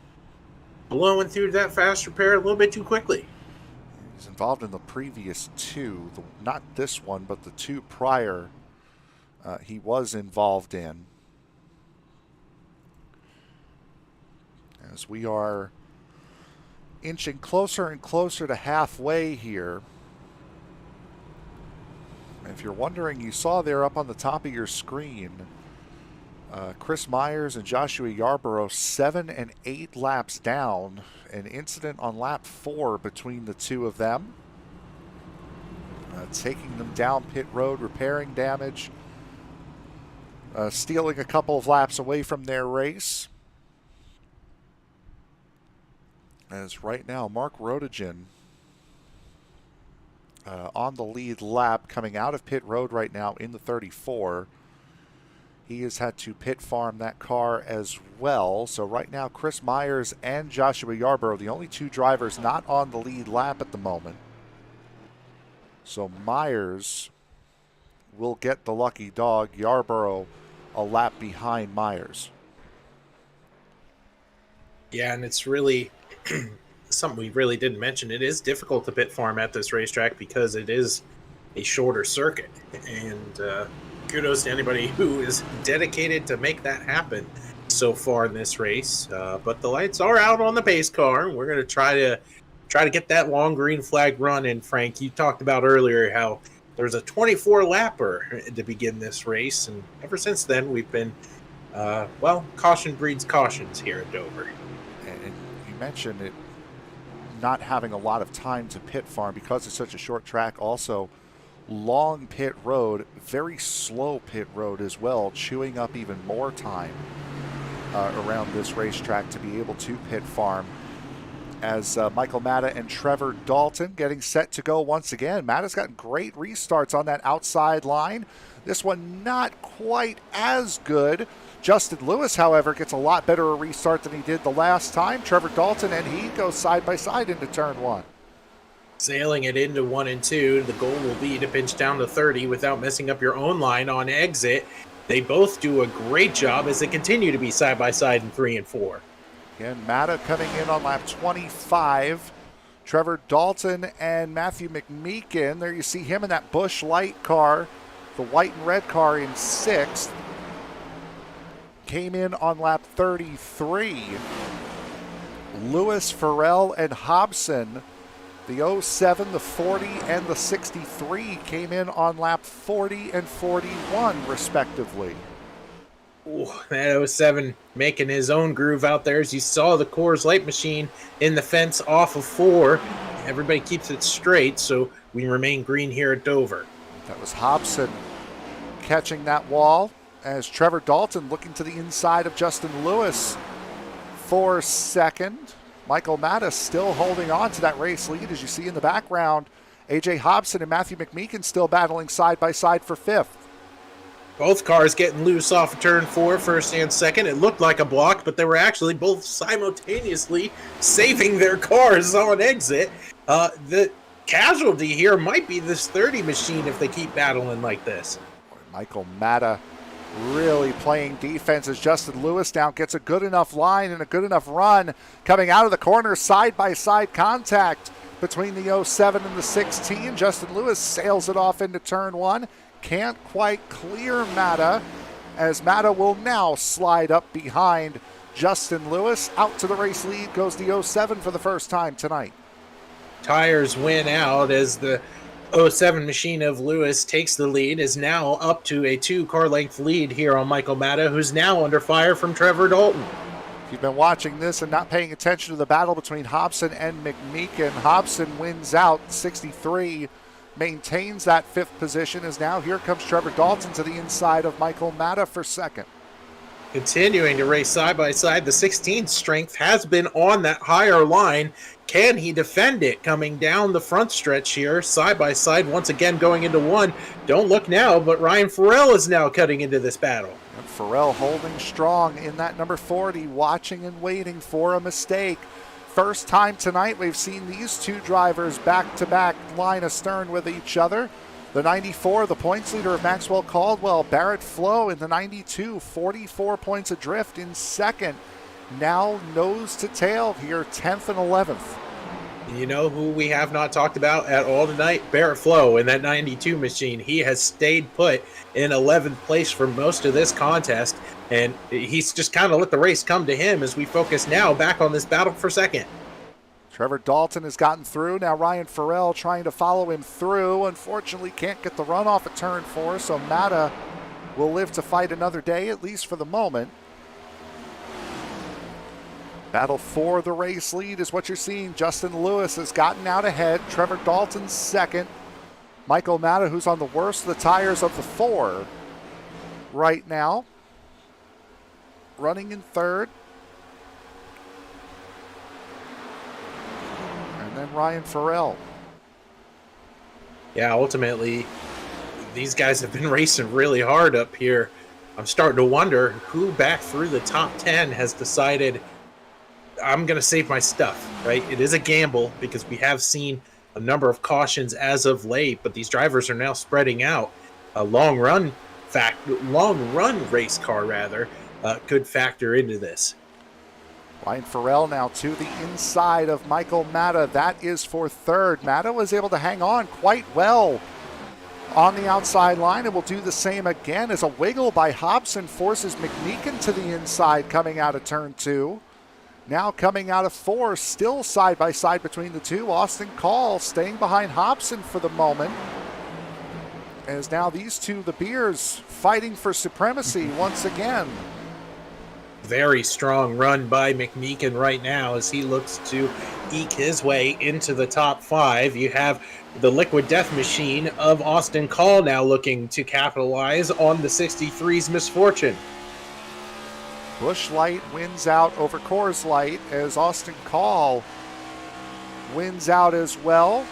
blowing through that fast repair a little bit too quickly. He's involved in the previous two, not this one, but the two prior he was involved in. As we are inching closer and closer to halfway here, If you're wondering, you saw there up on the top of your screen, Chris Myers and Joshua Yarborough 7 and 8 laps down. An incident on lap 4 between the two of them. Taking them down pit road, repairing damage, stealing a couple of laps away from their race. As right now, Mark Rodigan on the lead lap, coming out of pit road right now in the 34. He has had to pit farm that car as well. So right now, Chris Myers and Joshua Yarborough, the only two drivers not on the lead lap at the moment. So Myers will get the lucky dog. Yarborough a lap behind Myers. Yeah, and it's really something we really didn't mention. It is difficult to pit farm at this racetrack because it is a shorter circuit. And kudos to anybody who is dedicated to make that happen so far in this race. But the lights are out on the pace car. We're going to try to get that long green flag run. And Frank, you talked about earlier how there's a 24 lapper to begin this race. And ever since then, we've been, caution breeds cautions here at Dover. And you mentioned it not having a lot of time to pit farm because it's such a short track. Also, long pit road, very slow pit road as well, chewing up even more time around this racetrack to be able to pit farm. As Michael Matta and Trevor Dalton getting set to go once again. Matta's gotten great restarts on that outside line. This one not quite as good. Justin Lewis, however, gets a lot better a restart than he did the last time. Trevor Dalton and he go side by side into turn 1. Sailing it into 1 and 2, the goal will be to pinch down to 30 without messing up your own line on exit. They both do a great job as they continue to be side by side in 3 and 4. Again, Matta coming in on lap 25. Trevor Dalton and Matthew McMeekin. There you see him in that Busch Light car, the white and red car in 6th. Came in on lap 33. Lewis, Farrell, and Hobson, the 07, the 40, and the 63 came in on lap 40 and 41, respectively. Ooh, that 07 making his own groove out there. As you saw the Coors Light machine in the fence off of 4. Everybody keeps it straight, so we remain green here at Dover. That was Hobson catching that wall as Trevor Dalton looking to the inside of Justin Lewis for second. Michael Matta still holding on to that race lead, as you see in the background. A.J. Hobson and Matthew McMeekin still battling side by side for 5th. Both cars getting loose off of turn 4, first and second. It looked like a block, but they were actually both simultaneously saving their cars on exit. The casualty here might be this 30 machine if they keep battling like this. Michael Matta really playing defense as Justin Lewis now gets a good enough line and a good enough run. Coming out of the corner, side-by-side contact between the 07 and the 16. Justin Lewis sails it off into turn 1. Can't quite clear Matta, as Matta will now slide up behind Justin Lewis. Out to the race lead goes the 07 for the first time tonight. Tires win out as the 07 machine of Lewis takes the lead, is now up to a 2-car length lead here on Michael Matta, who's now under fire from Trevor Dalton. If you've been watching this and not paying attention to the battle between Hobson and McMeekin, Hobson wins out 63. Maintains that 5th position, as now here comes Trevor Dalton to the inside of Michael Matta for second. Continuing to race side by side, the 16th strength has been on that higher line. Can he defend it coming down the front stretch here, side by side, once again going into 1? Don't look now, but Ryan Farrell is now cutting into this battle. And Farrell holding strong in that number 40, watching and waiting for a mistake. First time tonight we've seen these two drivers back-to-back line astern with each other. The 94, the points leader of Maxwell Caldwell, Barrett Flowe in the 92, 44 points adrift in second. Now nose to tail here, 10th and 11th. You know who we have not talked about at all tonight? Barrett Flowe in that 92 machine. He has stayed put in 11th place for most of this contest, and he's just kind of let the race come to him as we focus now back on this battle for second. Trevor Dalton has gotten through. Now Ryan Farrell trying to follow him through. Unfortunately, can't get the run off at turn 4, so Matta will live to fight another day, at least for the moment. Battle for the race lead is what you're seeing. Justin Lewis has gotten out ahead. Trevor Dalton's second. Michael Matta, who's on the worst of the tires of the 4 right now, running in third. And then Ryan Farrell. Yeah, ultimately, these guys have been racing really hard up here. I'm starting to wonder who back through the top 10 has decided, I'm going to save my stuff, right? It is a gamble because we have seen a number of cautions as of late, but these drivers are now spreading out. A long run race car could factor into this. Ryan Farrell now to the inside of Michael Matta. That is for third. Matta was able to hang on quite well on the outside line and will do the same again as a wiggle by Hobson forces McMeekin to the inside coming out of turn 2. Now coming out of 4, still side by side between the two. Austin Call staying behind Hobson for the moment. As now these two, the Beers, fighting for supremacy once again. Very strong run by McMeekin right now as he looks to eke his way into the top 5. You have the liquid death machine of Austin Call now looking to capitalize on the 63's misfortune. Busch Light wins out over Coors Light as Austin Call wins out as well.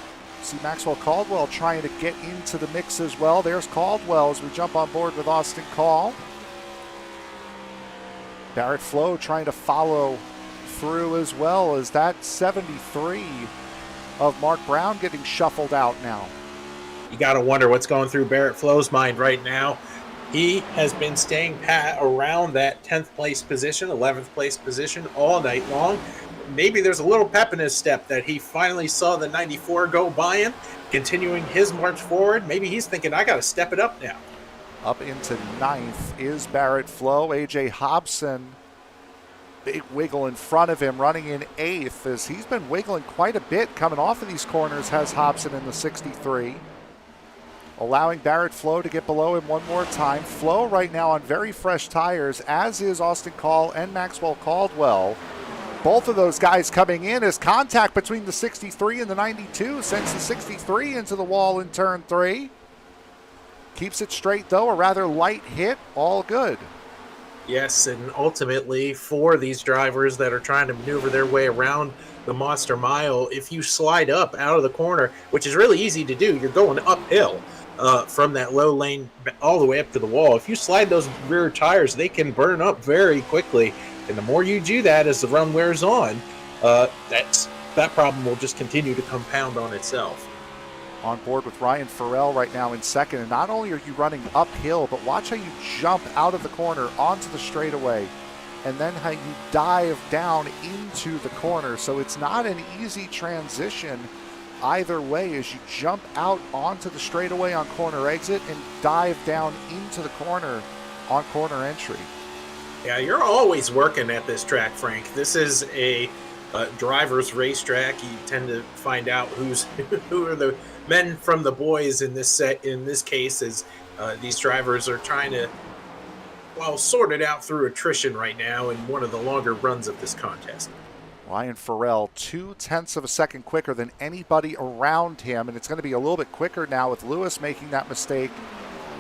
See Maxwell Caldwell trying to get into the mix as well. There's Caldwell as we jump on board with Austin Call. Barrett Flowe trying to follow through as well as that 73 of Mark Brown getting shuffled out now. You got to wonder what's going through Barrett Flowe's mind right now. He has been staying pat around that 10th place position, 11th place position all night long. Maybe there's a little pep in his step that he finally saw the 94 go by him, continuing his march forward. Maybe he's thinking, I got to step it up now. Up into 9th is Barrett Flowe. AJ Hobson, big wiggle in front of him, running in 8th as he's been wiggling quite a bit coming off of these corners, has Hobson in the 63. Allowing Barrett Flowe to get below him one more time. Flowe right now on very fresh tires, as is Austin Call and Maxwell Caldwell. Both of those guys coming in as contact between the 63 and the 92 sends the 63 into the wall in turn 3. Keeps it straight though, a rather light hit, all good. Yes, and ultimately for these drivers that are trying to maneuver their way around the Monster Mile, if you slide up out of the corner, which is really easy to do, you're going uphill from that low lane all the way up to the wall. If you slide those rear tires, they can burn up very quickly. And the more you do that as the run wears on, that problem will just continue to compound on itself. On board with Ryan Farrell right now in second. And not only are you running uphill, but watch how you jump out of the corner onto the straightaway and then how you dive down into the corner. So it's not an easy transition either way as you jump out onto the straightaway on corner exit and dive down into the corner on corner entry. Yeah, you're always working at this track, Frank. This is a driver's racetrack. You tend to find out who are the men from the boys in this set. In this case, as these drivers are trying to sort it out through attrition right now in one of the longer runs of this contest. Ryan Farrell 0.2 of a second quicker than anybody around him, and it's going to be a little bit quicker now with Lewis making that mistake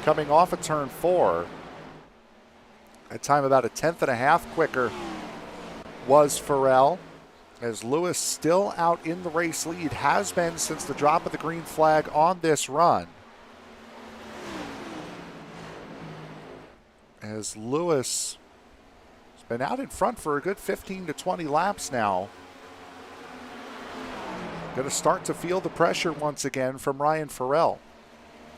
coming off of turn 4. That time about 1.5 quicker was Farrell, as Lewis still out in the race lead, has been since the drop of the green flag on this run. As Lewis has been out in front for a good 15 to 20 laps now. Going to start to feel the pressure once again from Ryan Farrell.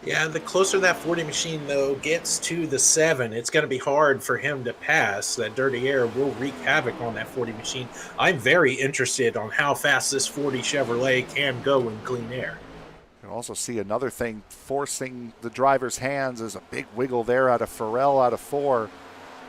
Yeah, the closer that 40 machine, though, gets to the 7, it's going to be hard for him to pass. That dirty air will wreak havoc on that 40 machine. I'm very interested on how fast this 40 Chevrolet can go in clean air. You can also see another thing forcing the driver's hands is a big wiggle there out of Farrell out of 4.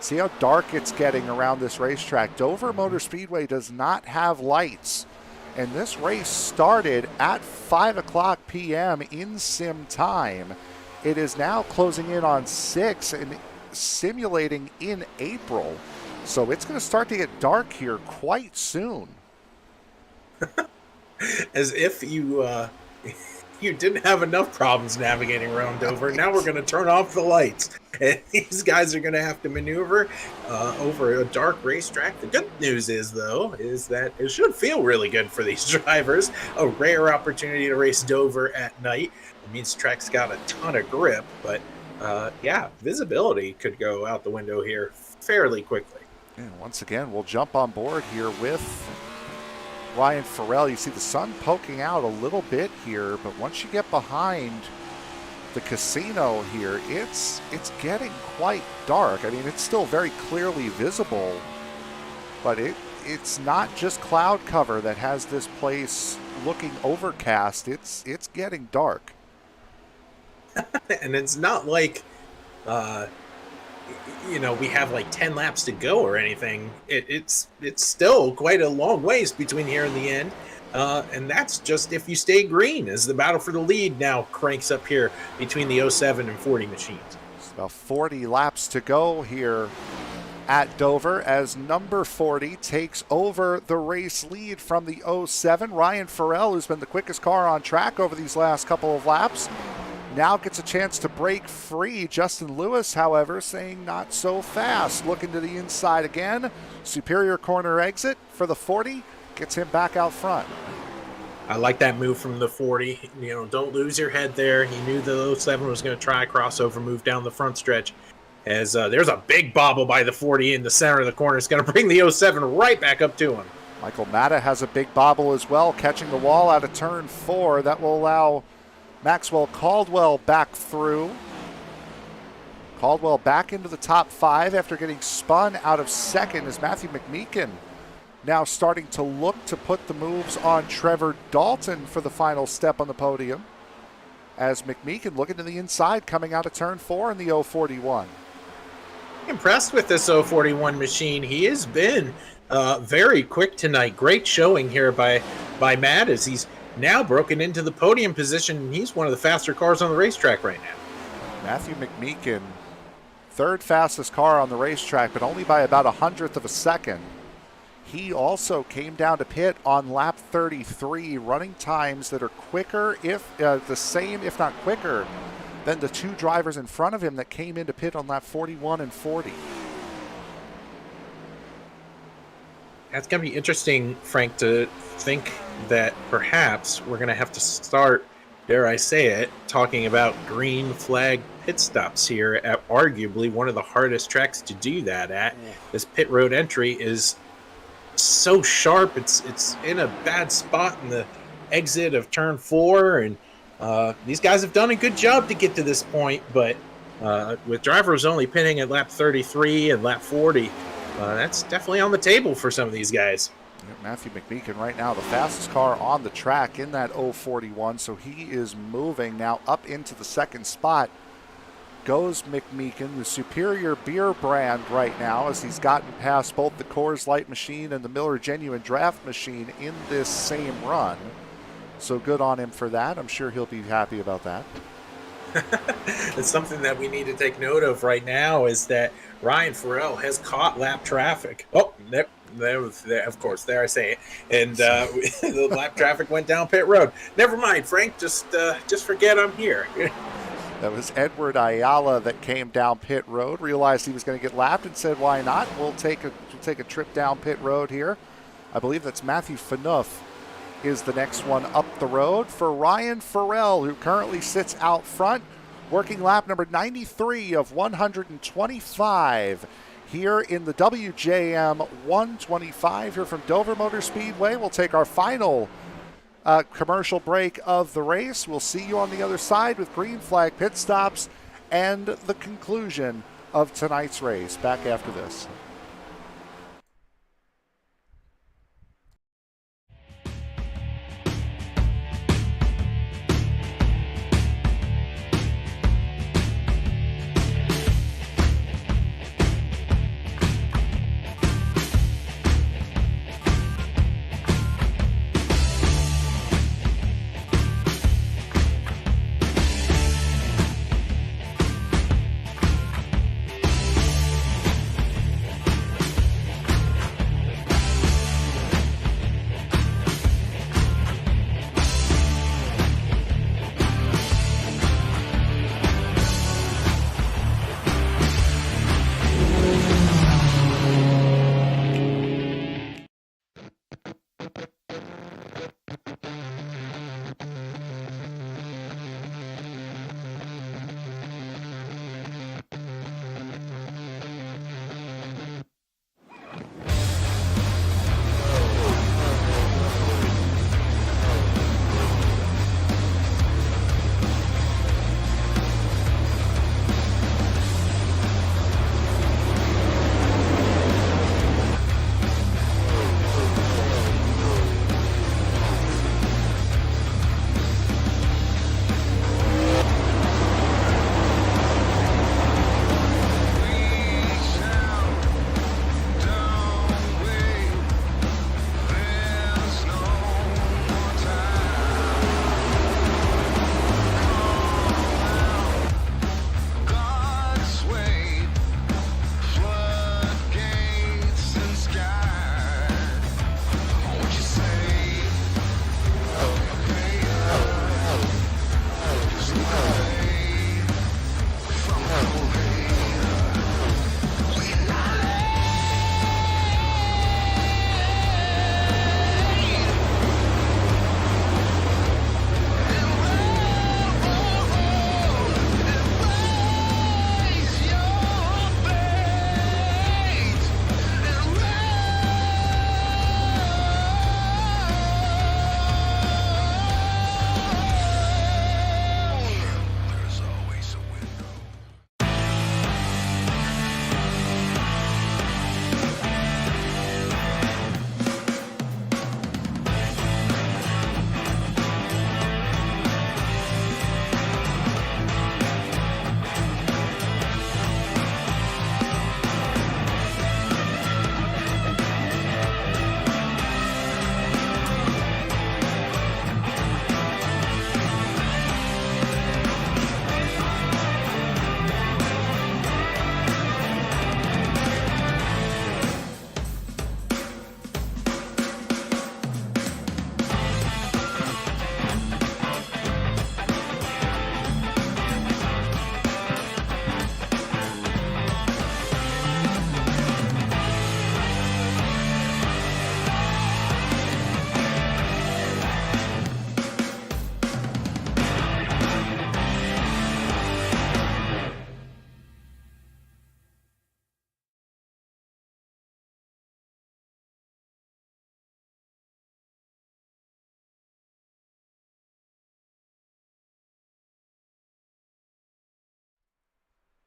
See how dark it's getting around this racetrack. Dover Motor Speedway does not have lights And this race started at 5 o'clock p.m. in sim time. It is now closing in on 6 and simulating in April. So it's going to start to get dark here quite soon. As if you didn't have enough problems navigating around Dover. Now we're going to turn off the lights. And these guys are going to have to maneuver over a dark racetrack. The good news is, though, is that it should feel really good for these drivers. A rare opportunity to race Dover at night. It means the track's got a ton of grip, but yeah, visibility could go out the window here fairly quickly. And once again, we'll jump on board here with Ryan Farrell. You see the sun poking out a little bit here, but once you get behind the casino here, it's getting quite dark. I mean, it's still very clearly visible, but it's not just cloud cover that has this place looking overcast. It's getting dark. And it's not like we have like 10 laps to go or anything. It's still quite a long ways between here and the end. And that's just if you stay green, as the battle for the lead now cranks up here between the 07 and 40 machines. It's about 40 laps to go here at Dover as number 40 takes over the race lead from the 07. Ryan Farrell, who's been the quickest car on track over these last couple of laps, now gets a chance to break free. Justin Lewis, however, saying not so fast. Looking to the inside again. Superior corner exit for the 40. Gets him back out front. I like that move from the 40. Don't lose your head there. He knew the 07 was going to try a crossover move down the front stretch. As there's a big bobble by the 40 in the center of the corner. It's going to bring the 07 right back up to him. Michael Matta has a big bobble as well, catching the wall out of turn 4. That will allow Maxwell Caldwell back through. Caldwell back into the top 5 after getting spun out of second as Matthew McMeekin now starting to look to put the moves on Trevor Dalton for the final step on the podium. As McMeekin looking to the inside coming out of turn 4 in the 041. Impressed with this 041 machine. He has been very quick tonight. Great showing here by Matt as he's now broken into the podium position. He's one of the faster cars on the racetrack right now. Matthew McMeekin, third fastest car on the racetrack, but only by about 100th of a second. He also came down to pit on lap 33, running times that are quicker, the same, if not quicker, than the 2 drivers in front of him that came into pit on lap 41 and 40. That's going to be interesting, Frank, to think that perhaps we're going to have to start, dare I say it, talking about green flag pit stops here at arguably one of the hardest tracks to do that at. This pit road entry is so sharp. It's in a bad spot in the exit of turn 4, and these guys have done a good job to get to this point, but with drivers only pitting at lap 33 and lap 40, that's definitely on the table for some of these guys. Matthew McMeekin right now the fastest car on the track in that 041, so he is moving now up into the second spot. Goes McMeekin, the superior beer brand right now, as he's gotten past both the Coors Light machine and the Miller Genuine Draft machine in this same run. So good on him for that. I'm sure he'll be happy about that. It's something that we need to take note of right now is that Ryan Farrell has caught lap traffic. Oh, there, of course, there I say it. And the lap traffic went down pit road. Never mind, Frank. Just forget I'm here. That was Edward Ayala that came down pit road, realized he was going to get lapped and said, why not? We'll take a trip down pit road here. I believe that's Matthew Phaneuf is the next one up the road for Ryan Farrell, who currently sits out front, working lap number 93 of 125 here in the WJM 125 here from Dover Motor Speedway. We'll take our final commercial break of the race. We'll see you on the other side with green flag pit stops and the conclusion of tonight's race. Back after this.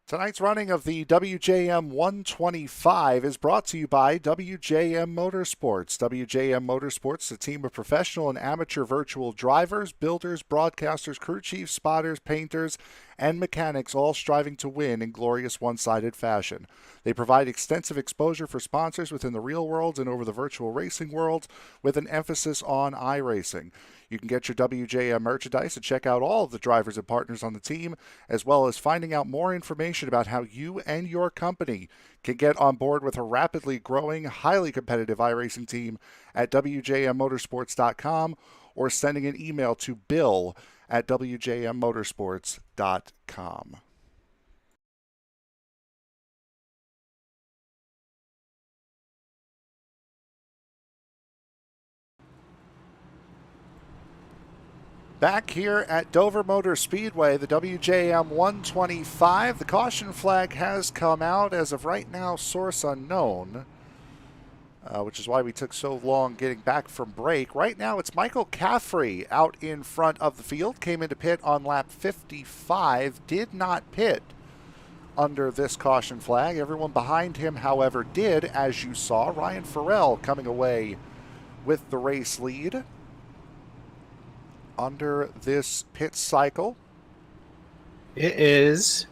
Tonight's running of the WJM 125 is brought to you by WJM Motorsports. WJM Motorsports, a team of professional and amateur virtual drivers, builders, broadcasters, crew chiefs, spotters, painters, and mechanics, all striving to win in glorious one-sided fashion. They provide extensive exposure for sponsors within the real world and over the virtual racing world, with an emphasis on iRacing. You can get your WJM merchandise and check out all of the drivers and partners on the team, as well as finding out more information about how you and your company can get on board with a rapidly growing, highly competitive iRacing team at WJMmotorsports.com or sending an email to bill@WJMmotorsports.com. Back here at Dover Motor Speedway, the WJM 125. The caution flag has come out. As of right now, source unknown, which is why we took so long getting back from break. Right now, it's Michael Caffrey out in front of the field. Came into pit on lap 55. Did not pit under this caution flag. Everyone behind him, however, did, as you saw. Ryan Farrell coming away with the race lead under this pit cycle. It is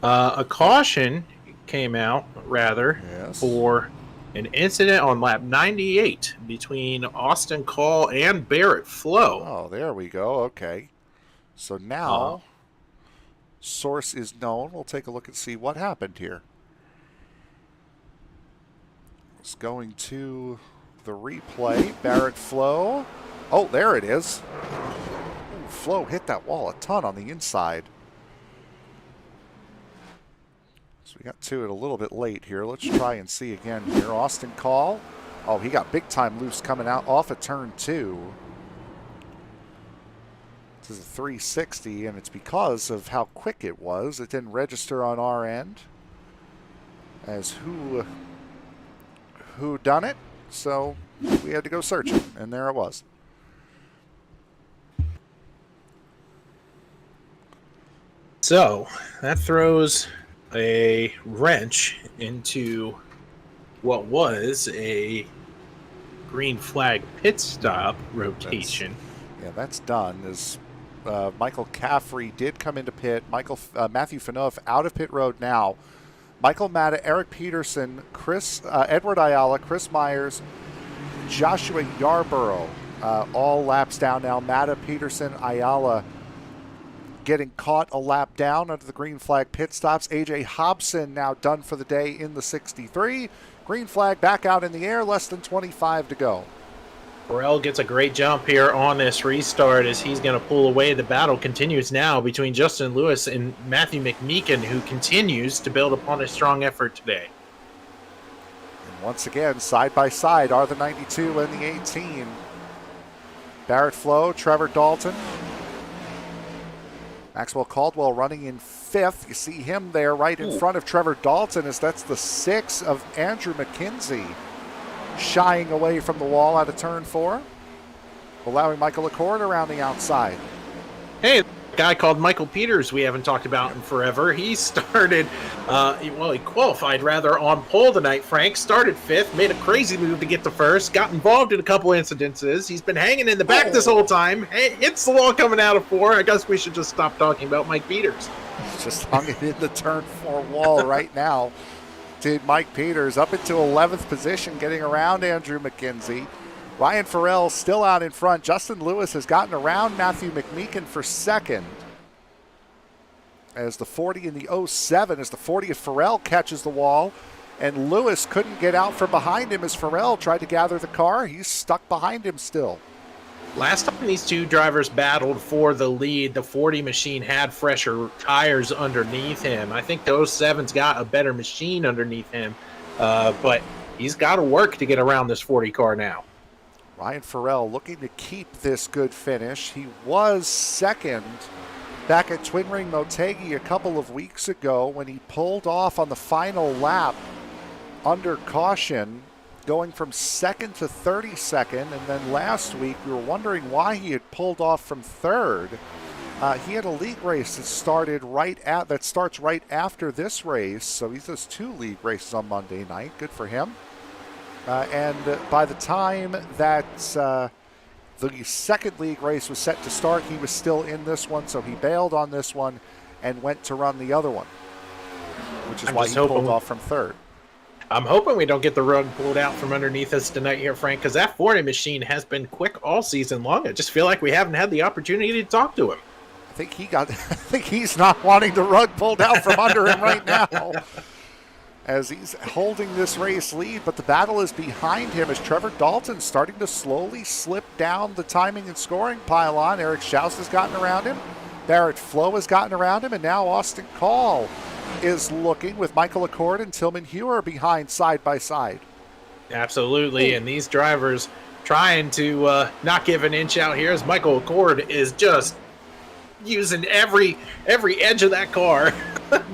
a caution came out, rather, Yes. for an incident on lap 98 between Austin Call and Barrett Flowe. Oh, there we go. Okay. So now, source is known. We'll take a look and see what happened here. It's going to the replay. Barrett Flowe. Oh, there it is. Ooh, Flowe hit that wall a ton on the inside. So we got to it a little bit late here. Let's try and see again here. Austin Call. Oh, he got big time loose coming out off of turn 2. This is a 360, and it's because of how quick it was. It didn't register on our end as who done it. So we had to go searching, and there it was. So that throws a wrench into what was a green flag pit stop rotation. That's done. As Michael Caffrey did come into pit. Matthew Fanouf out of pit road now. Michael Matta, Eric Peterson, Edward Ayala, Chris Myers, Joshua Yarborough, all laps down now. Matta, Peterson, Ayala getting caught a lap down under the green flag pit stops. A.J. Hobson now done for the day in the 63. Green flag back out in the air, less than 25 to go. Burrell gets a great jump here on this restart as he's going to pull away. The battle continues now between Justin Lewis and Matthew McMeekin, who continues to build upon a strong effort today. And once again, side by side are the 92 and the 18. Barrett Flowe, Trevor Dalton. Maxwell Caldwell running in 5th. You see him there right in front of Trevor Dalton, as that's the 6 of Andrew McKenzie, shying away from the wall out of turn 4, allowing Michael Acord around the outside. Hey, a guy called Michael Peters we haven't talked about in forever. He started, he qualified rather on pole tonight, Frank. Started 5th, made a crazy move to get to 1st, got involved in a couple incidences. He's been hanging in the back this whole time. Hey, hits the wall coming out of 4. I guess we should just stop talking about Mike Peters. Just hung it in the turn 4 wall right now. Did Mike Peters up into 11th position, getting around Andrew McKenzie. Ryan Farrell still out in front. Justin Lewis has gotten around Matthew McMeekin for 2nd. As the 40 and the 07, as the 40 of Farrell catches the wall, and Lewis couldn't get out from behind him as Farrell tried to gather the car. He's stuck behind him still. Last time these two drivers battled for the lead, the 40 machine had fresher tires underneath him. I think the 07's got a better machine underneath him, but he's got to work to get around this 40 car now. Ryan Farrell looking to keep this good finish. He was 2nd back at Twin Ring Motegi a couple of weeks ago when he pulled off on the final lap under caution, going from 2nd to 32nd, and then last week we were wondering why he had pulled off from 3rd. He had a league race that starts right after this race, so he does 2 league races on Monday night. Good for him. And by the time that the second league race was set to start, he was still in this one, so he bailed on this one and went to run the other one, which is why he pulled off from third. I'm hoping we don't get the rug pulled out from underneath us tonight here, Frank, because that 40 machine has been quick all season long. I just feel like we haven't had the opportunity to talk to him. I think he's not wanting the rug pulled out from under him right now, as he's holding this race lead, but the battle is behind him as Trevor Dalton's starting to slowly slip down the timing and scoring pylon. Eric Schaus has gotten around him. Barrett Flowe has gotten around him, and now Austin Call is looking with Michael Acord and Tillman Hewer behind side by side. Absolutely, and these drivers trying to not give an inch out here as Michael Acord is just using every edge of that car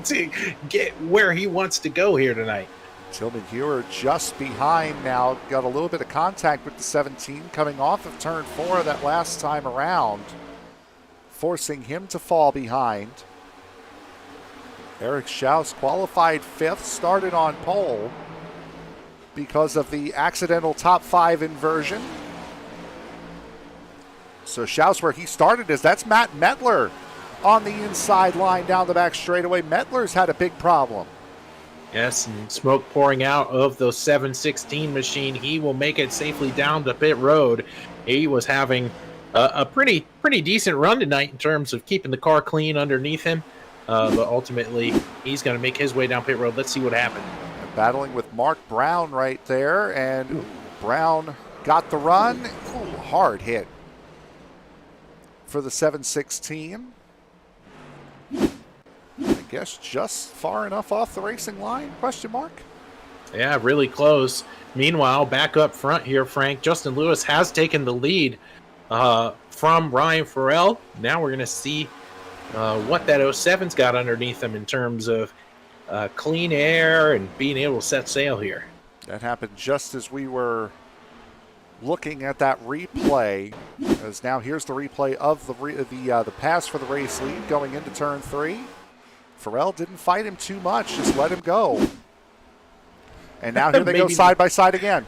to get where he wants to go here tonight. Tillman Hewer just behind now, got a little bit of contact with the 17 coming off of turn 4 that last time around, forcing him to fall behind. Eric Schaus qualified 5th, started on pole because of the accidental top 5 inversion. So Schaus, where he started, that's Matt Metler on the inside line down the back straightaway. Metler's had a big problem. Yes, and smoke pouring out of the 716 machine. He will make it safely down to pit road. He was having a pretty decent run tonight in terms of keeping the car clean underneath him. But ultimately, he's going to make his way down pit road. Let's see what happens. Battling with Mark Brown right there, and Brown got the run. Ooh, hard hit for the 716. I guess just far enough off the racing line, question mark? Yeah, really close. Meanwhile, back up front here, Frank, Justin Lewis has taken the lead from Ryan Farrell. Now we're going to see what that 07's got underneath him in terms of clean air and being able to set sail here. That happened just as we were looking at that replay, as now here's the replay of the pass for the race lead going into turn 3. Farrell didn't fight him too much, just let him go. And now here they go side by side again.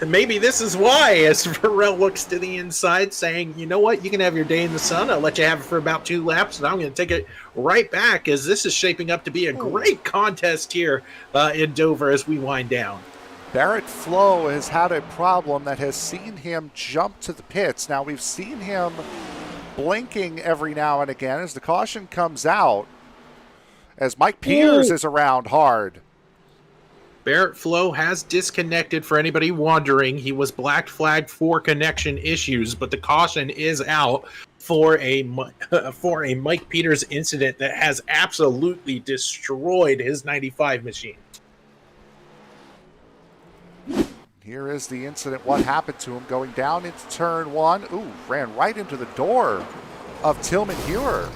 Maybe this is why, as Farrell looks to the inside saying, you know what, you can have your day in the sun. I'll let you have it for about 2 laps, and I'm going to take it right back, as this is shaping up to be a great contest here in Dover as we wind down. Barrett Flowe has had a problem that has seen him jump to the pits. Now, we've seen him blinking every now and again as the caution comes out, as Mike Peters is around hard. Barrett Flowe has disconnected. For anybody wondering, he was black flagged for connection issues, but the caution is out for a Mike Peters incident that has absolutely destroyed his 95 machine. Here is the incident, what happened to him going down into turn 1. Ooh, ran right into the door of Tillman Hewer.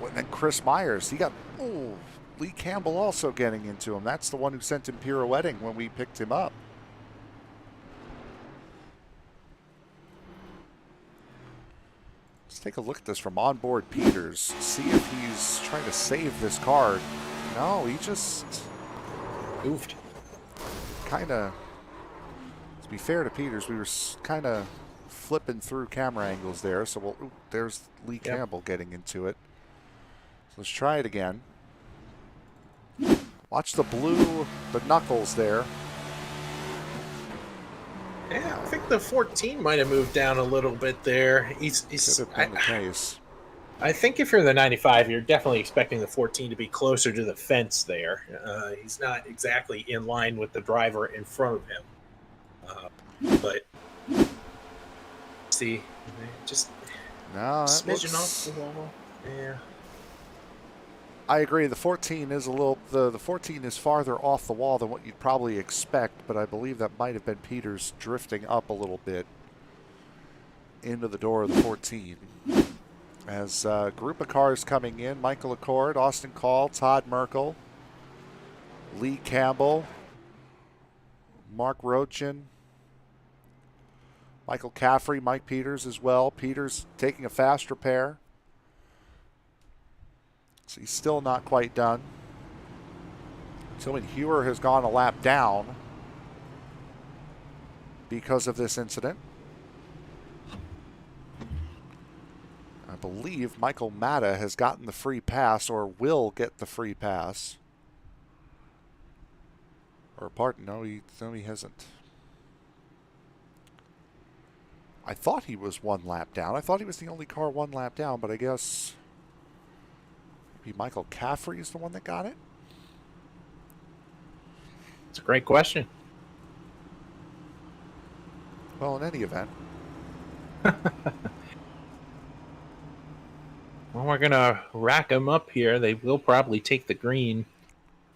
And then Chris Myers, he got, Lee Campbell also getting into him. That's the one who sent him pirouetting when we picked him up. Let's take a look at this from onboard Peters. See if he's trying to save this car. No, he just goofed. Kind of, to be fair to Peters, we were kind of flipping through camera angles there. So there's Lee Campbell getting into it. So let's try it again. Watch the knuckles there. Yeah, I think the 14 might have moved down a little bit there. He's Could have been the case. I think if you're the 95, you're definitely expecting the 14 to be closer to the fence there. He's not exactly in line with the driver in front of him. But see, just smidgen off the wall. Yeah. I agree. The 14 is the 14 is farther off the wall than what you'd probably expect, but I believe that might have been Peters drifting up a little bit into the door of the 14. As a group of cars coming in, Michael Acord, Austin Call, Todd Merkel, Lee Campbell, Mark Rochin, Michael Caffrey, Mike Peters as well. Peters taking a fast repair. So he's still not quite done. Tillman Hewer has gone a lap down because of this incident. I believe Michael Matta has gotten the free pass or will get the free pass. Or pardon, no, he hasn't. I thought he was one lap down. I thought he was the only car one lap down, but I guess maybe Michael Caffrey is the one that got it? It's a great question. Well, in any event. Well, we're going to rack them up here. They will probably take the green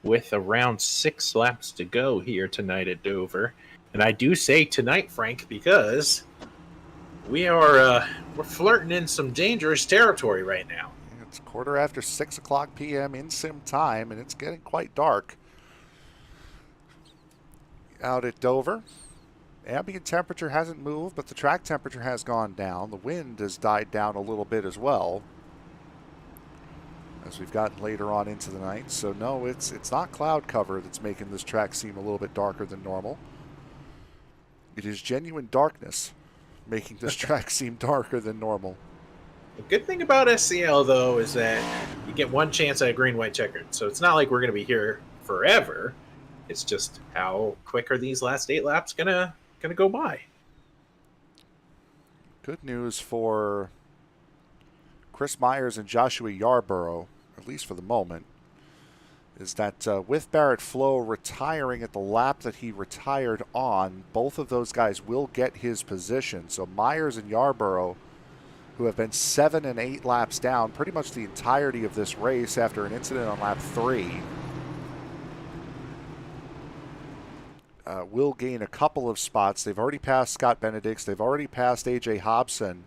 with around 6 laps to go here tonight at Dover. And I do say tonight, Frank, because we're flirting in some dangerous territory right now. It's 6:15 p.m. in sim time, and it's getting quite dark out at Dover. Ambient temperature hasn't moved, but the track temperature has gone down. The wind has died down a little bit as well as we've gotten later on into the night. So no, it's not cloud cover that's making this track seem a little bit darker than normal. It is genuine darkness making this track seem darker than normal. The good thing about SCL, though, is that you get one chance at a green-white checkered. So it's not like we're going to be here forever. It's just how quick are these last 8 laps gonna go by? Good news for Chris Myers and Joshua Yarborough, at least for the moment, is that with Barrett Flowe retiring at the lap that he retired on, both of those guys will get his position. So Myers and Yarborough, who have been 7 and 8 laps down pretty much the entirety of this race after an incident on lap 3, will gain a couple of spots. They've already passed Scott Benedicts. They've already passed A.J. Hobson.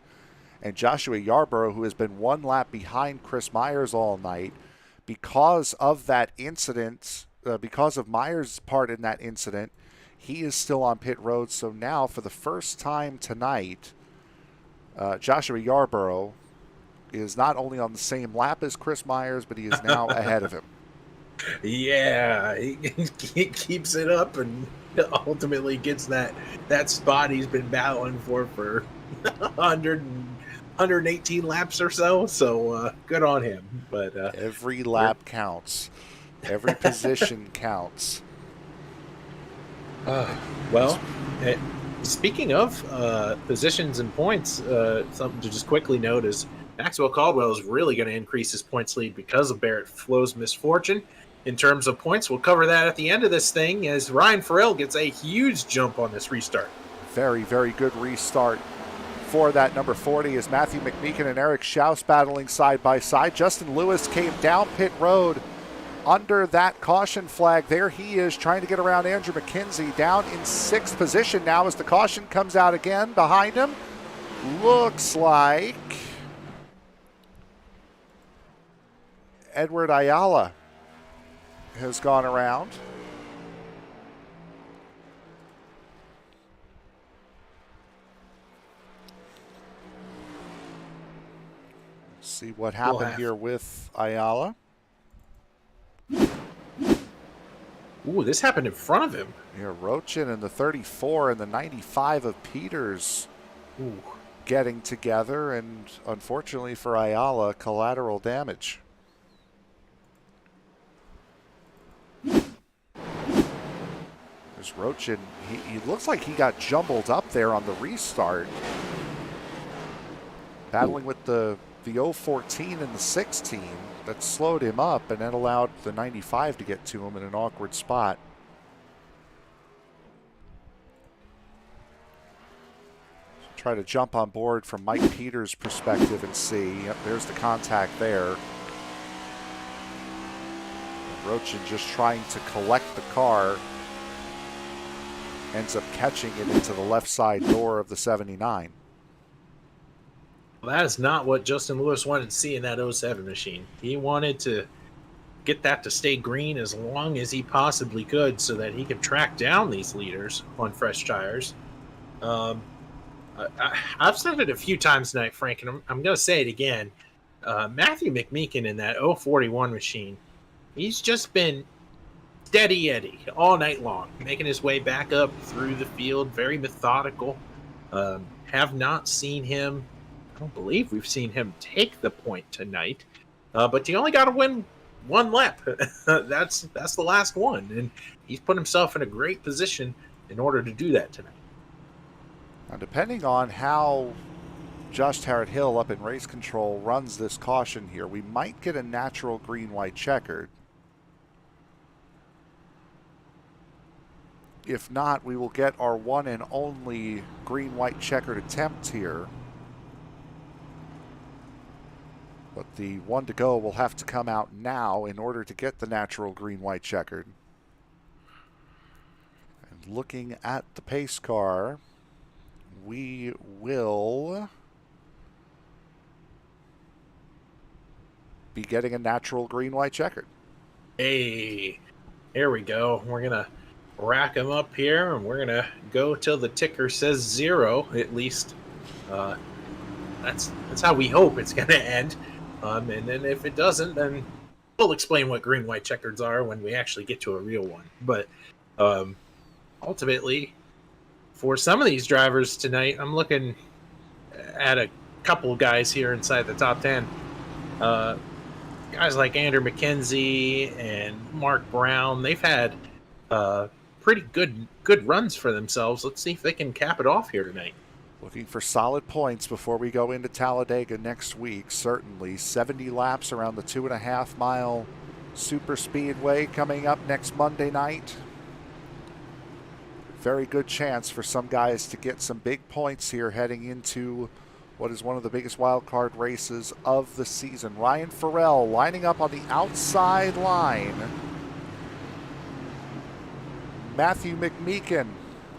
And Joshua Yarborough, who has been 1 lap behind Chris Myers all night, because of that incident, because of Myers' part in that incident, he is still on pit road. So now, for the first time tonight, Joshua Yarborough is not only on the same lap as Chris Myers, but he is now ahead of him. Yeah, he keeps it up and ultimately gets that spot he's been battling for 118 laps or so. So good on him. But every lap counts. Every position counts. Well, speaking of positions and points, something to just quickly note is Maxwell Caldwell is really going to increase his points lead because of Barrett Flowe's misfortune. In terms of points, we'll cover that at the end of this thing as Ryan Farrell gets a huge jump on this restart. Very, very good restart for that number 40 as Matthew McMeekin and Eric Schaus battling side by side. Justin Lewis came down pit road under that caution flag. There he is trying to get around Andrew McKenzie, down in 6th position now as the caution comes out again behind him. Looks like Edward Ayala has gone around. Let's see what happened here with Ayala. Ooh, this happened in front of him. Yeah, Rochin and the 34 and the 95 of Peters getting together, and unfortunately for Ayala, collateral damage. There's Rochin. He looks like he got jumbled up there on the restart. Battling with the 014 and the 16 that slowed him up and then allowed the 95 to get to him in an awkward spot. Try to jump on board from Mike Peters' perspective and see. Yep, there's the contact there. Rochin just trying to collect the car. Ends up catching it into the left side door of the 79. Well, that is not what Justin Lewis wanted to see in that 07 machine. He wanted to get that to stay green as long as he possibly could so that he could track down these leaders on fresh tires. I've said it a few times tonight, Frank, and I'm going to say it again. Matthew McMeekin in that 041 machine, he's just been steady Eddie all night long, making his way back up through the field, very methodical. Have not seen him, I don't believe we've seen him take the point tonight, but you only got to win one lap. That's the last one, and he's put himself in a great position in order to do that tonight. Now, depending on how Josh Tarrant Hill up in race control runs this caution here, we might get a natural green-white checkered. If not, we will get our one and only green-white checkered attempt here. But the one to go will have to come out now in order to get the natural green-white checkered. And looking at the pace car, we will be getting a natural green-white checkered. Hey, here we go. We're going to rack them up here, and we're going to go till the ticker says 0, at least. That's how we hope it's going to end. And then if it doesn't, then we'll explain what green-white checkers are when we actually get to a real one. But ultimately, for some of these drivers tonight, I'm looking at a couple guys here inside the top 10. Guys like Andrew McKenzie and Mark Brown, they've had pretty good runs for themselves. Let's see if they can cap it off here tonight. Looking for solid points before we go into Talladega next week, certainly. 70 laps around the 2.5 mile super speedway coming up next Monday night. Very good chance for some guys to get some big points here heading into what is one of the biggest wild card races of the season. Ryan Farrell lining up on the outside line. Matthew McMeekin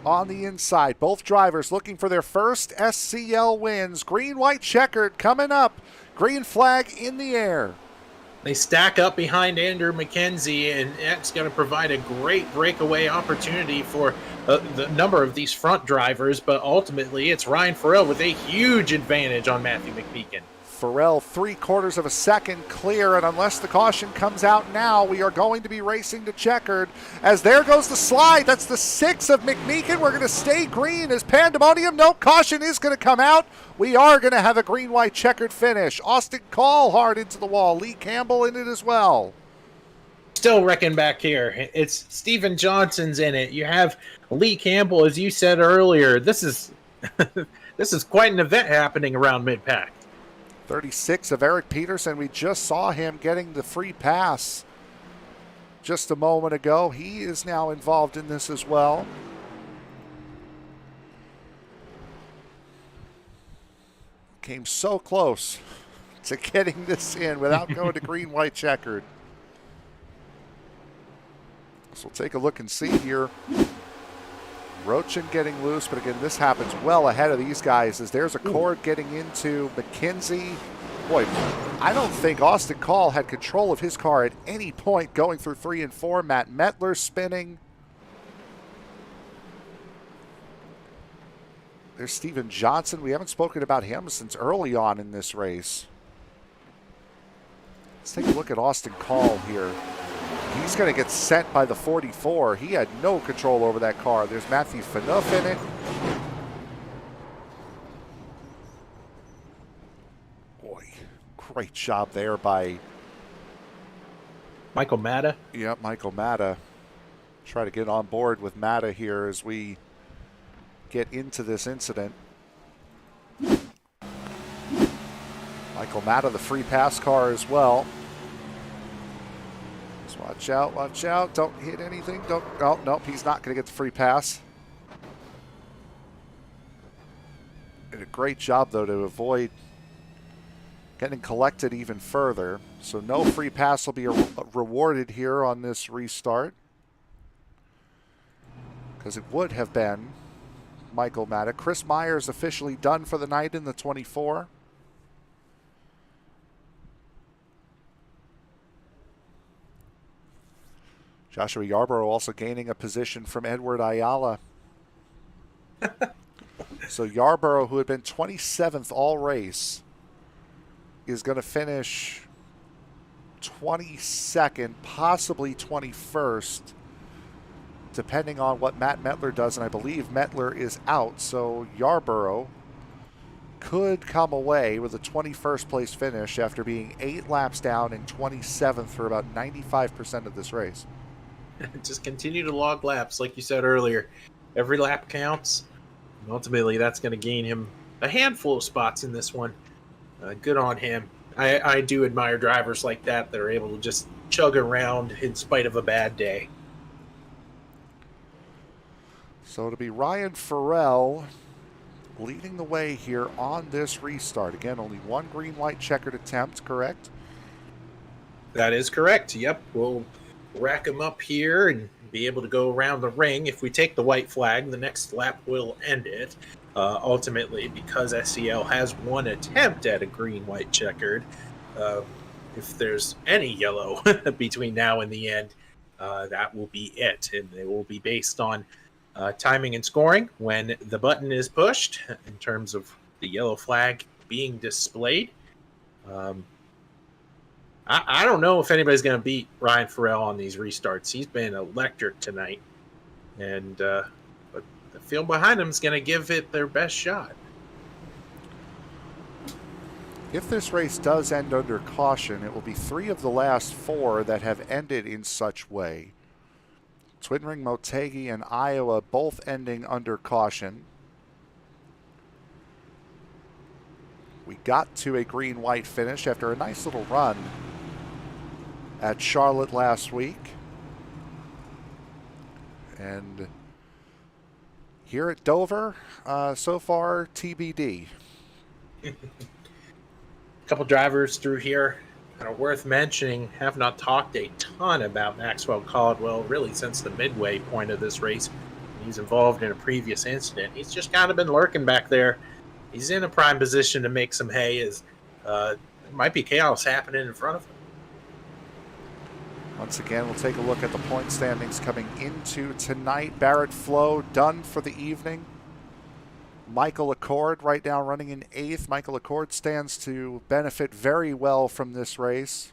on the inside. Both drivers looking for their first SCL wins. Green-white checkered coming up. Green flag in the air. They stack up behind Andrew McKenzie, and that's going to provide a great breakaway opportunity for the number of these front drivers, but ultimately it's Ryan Farrell with a huge advantage on Matthew McMeekin. Farrell 3/4 of a second clear, and unless the caution comes out now, we are going to be racing to checkered. As there goes the slide, that's the 6 of McMeekin. We're going to stay green as pandemonium. No, caution is going to come out. We are going to have a green-white checkered finish. Austin Call hard into the wall. Lee Campbell in it as well. Still wrecking back here. It's Steven Johnson's in it. You have Lee Campbell, as you said earlier. This is this is quite an event happening around mid-pack. 36 of Eric Peterson. We just saw him getting the free pass just a moment ago. He is now involved in this as well. Came so close to getting this in without going to green-white checkered. So we'll take a look and see here. Rochin getting loose, but again, this happens well ahead of these guys as there's Acord getting into McKenzie. Boy, I don't think Austin Call had control of his car at any point going through 3 and 4. Matt Mettler spinning. There's Steven Johnson. We haven't spoken about him since early on in this race. Let's take a look at Austin Call here. He's going to get sent by the 44. He had no control over that car. There's Matthew Fanuff in it. Boy, great job there by Michael Matta. Yep, Michael Matta. Try to get on board with Matta here as we get into this incident. Michael Matta, the free pass car as well. Watch out, watch out. Don't hit anything. Don't. Oh, nope, he's not going to get the free pass. Did a great job, though, to avoid getting collected even further. So no free pass will be rewarded here on this restart, because it would have been Michael Matta. Chris Myers officially done for the night in the 24. Joshua Yarborough also gaining a position from Edward Ayala. So Yarborough, who had been 27th all race, is going to finish 22nd, possibly 21st, depending on what Matt Mettler does. And I believe Mettler is out, so Yarborough could come away with a 21st place finish after being 8 laps down and 27th for about 95% of this race. Just continue to log laps, like you said earlier. Every lap counts. And ultimately, that's going to gain him a handful of spots in this one. Good on him. I do admire drivers like that are able to just chug around in spite of a bad day. So it'll be Ryan Farrell leading the way here on this restart. Again, only one green-white checkered attempt, correct? That is correct. Yep, we'll rack him up here and be able to go around the ring. If we take the white flag, the next lap will end it. Ultimately, because SCL has one attempt at a green-white checkered, if there's any yellow between now and the end, that will be it. And it will be based on timing and scoring when the button is pushed in terms of the yellow flag being displayed. I don't know if anybody's going to beat Ryan Farrell on these restarts. He's been electric tonight. And but the field behind him is going to give it their best shot. If this race does end under caution, it will be 3 of the last 4 that have ended in such way. Twin Ring, Motegi, and Iowa both ending under caution. We got to a green-white finish after a nice little run at Charlotte last week. And here at Dover, so far, TBD. A couple drivers through here that are worth mentioning. Have not talked a ton about Maxwell Caldwell really since the midway point of this race. He's involved in a previous incident. He's just kind of been lurking back there. He's in a prime position to make some hay as there might be chaos happening in front of him. Once again, we'll take a look at the point standings coming into tonight. Barrett Flowe done for the evening. Michael Acord right now running in 8th. Michael Acord stands to benefit very well from this race.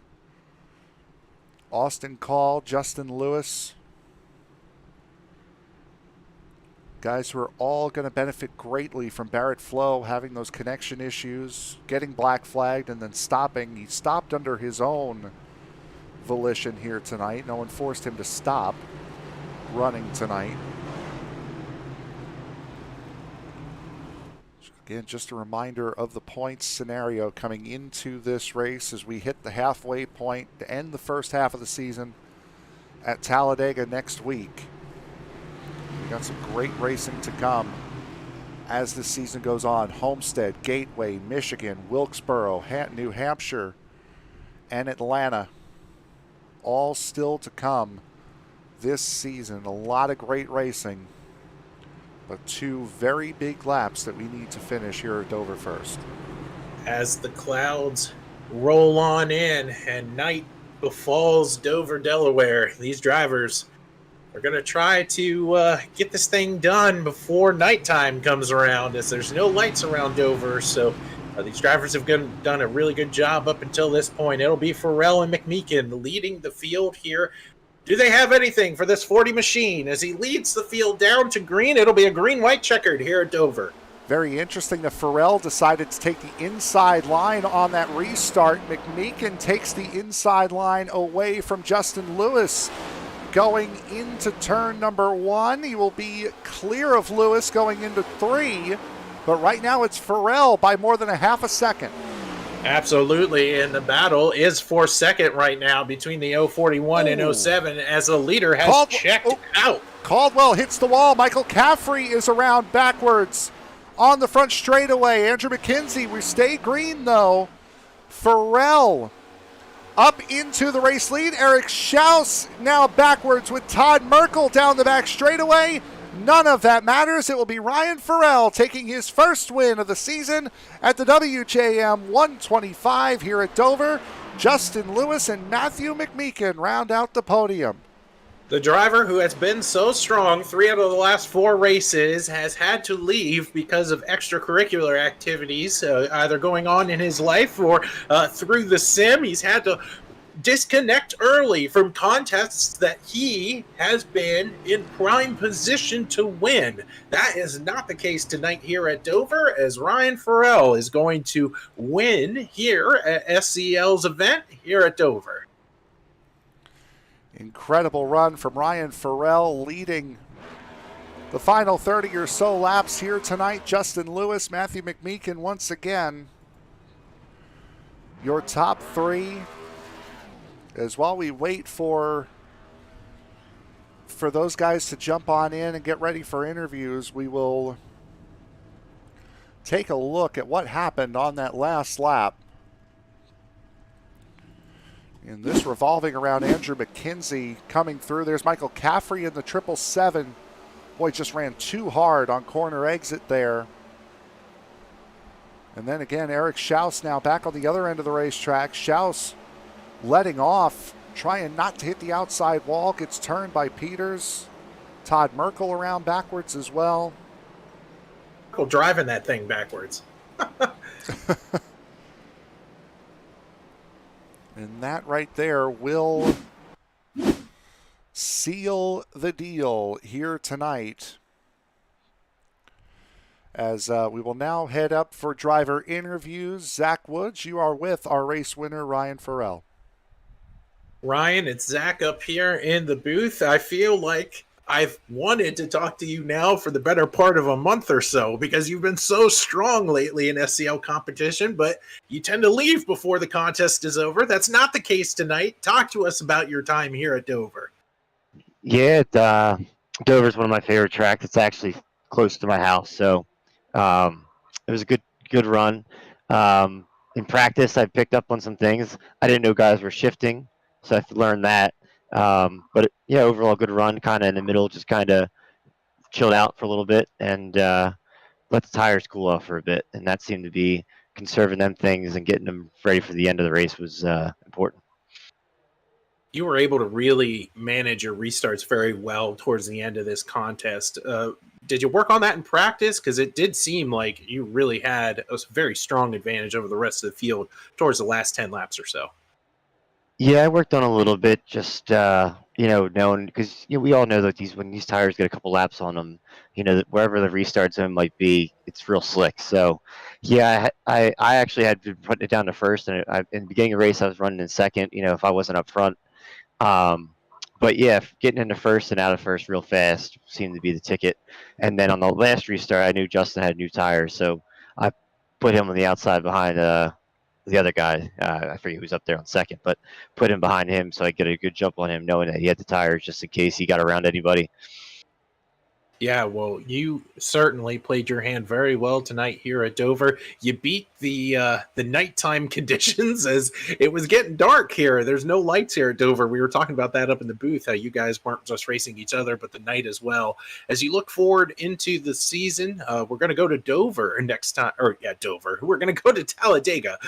Austin Call, Justin Lewis. Guys who are all going to benefit greatly from Barrett Flowe having those connection issues, getting black flagged, and then stopping. He stopped under his own volition here tonight. No one forced him to stop running tonight. Again, just a reminder of the points scenario coming into this race as we hit the halfway point to end the first half of the season at Talladega next week. We got some great racing to come as the season goes on. Homestead, Gateway, Michigan, Wilkesboro, New Hampshire, and Atlanta. All still to come this season. A lot of great racing, but 2 very big laps that we need to finish here at Dover first. As the clouds roll on in and night befalls Dover, Delaware, these drivers are going to try to get this thing done before nighttime comes around, as there's no lights around Dover. So these drivers have done a really good job up until this point. It'll be Farrell and McMeekin leading the field here. Do they have anything for this 40 machine? As he leads the field down to green, it'll be a green-white checkered here at Dover. Very interesting that Farrell decided to take the inside line on that restart. McMeekin takes the inside line away from Justin Lewis going into turn number 1. He will be clear of Lewis going into 3, but right now it's Farrell by more than a half a second. Absolutely, and the battle is for second right now between the 041 and 07 as the leader has checked out. Caldwell hits the wall. Michael Caffrey is around backwards on the front straightaway. Andrew McKenzie, we stay green though. Farrell up into the race lead. Eric Schaus now backwards with Todd Merkel down the back straightaway. None of that matters. It will be Ryan Farrell taking his first win of the season at the WJM 125 here at Dover. Justin Lewis and Matthew McMeekin round out the podium. The driver who has been so strong 3 out of the last 4 races has had to leave because of extracurricular activities, either going on in his life or through the sim. He's had to disconnect early from contests that he has been in prime position to win. That is not the case tonight here at Dover, as Ryan Farrell is going to win here at SCL's event here at Dover. Incredible run from Ryan Farrell, leading the final 30 or so laps here tonight. Justin Lewis, Matthew McMeekin once again, your top 3. As while we wait for those guys to jump on in and get ready for interviews, we will take a look at what happened on that last lap. And this revolving around Andrew McKenzie coming through. There's Michael Caffrey in the 777. Boy, just ran too hard on corner exit there. And then again, Eric Schaus now back on the other end of the racetrack. Schaus letting off, trying not to hit the outside wall. Gets turned by Peters. Todd Merkel around backwards as well. Merkel driving that thing backwards. And that right there will seal the deal here tonight. As we will now head up for driver interviews. Zach Woods, you are with our race winner, Ryan Farrell. Ryan, it's Zach up here in the booth. I feel like I've wanted to talk to you now for the better part of a month or so because you've been so strong lately in SCL competition, but you tend to leave before the contest is over. That's not the case tonight. Talk to us about your time here at Dover. Yeah, Dover's one of my favorite tracks. It's actually close to my house, so it was a good run. In practice, I picked up on some things. I didn't know guys were shifting, so I learned that. But overall good run, kind of in the middle, just kind of chilled out for a little bit and let the tires cool off for a bit. And that seemed to be conserving them things and getting them ready for the end of the race was important. You were able to really manage your restarts very well towards the end of this contest. Did you work on that in practice? Because it did seem like you really had a very strong advantage over the rest of the field towards the last 10 laps or so. Yeah, I worked on a little bit, just knowing because we all know that when these tires get a couple laps on them, that wherever the restart zone might be, it's real slick. So, yeah, I actually had been putting it down to first, and in the beginning of the race, I was running in second. If I wasn't up front, but yeah, getting into first and out of first real fast seemed to be the ticket. And then on the last restart, I knew Justin had new tires, so I put him on the outside behind the other guy. I forget who's up there on second, but put him behind him so I get a good jump on him, knowing that he had the tires just in case he got around anybody. Yeah, well, you certainly played your hand very well tonight here at Dover. You beat the nighttime conditions as it was getting dark here. There's no lights here at Dover. We were talking about that up in the booth, how you guys weren't just racing each other, but the night as well. As you look forward into the season, we're going to go to Dover next time, Dover. We're going to go to Talladega,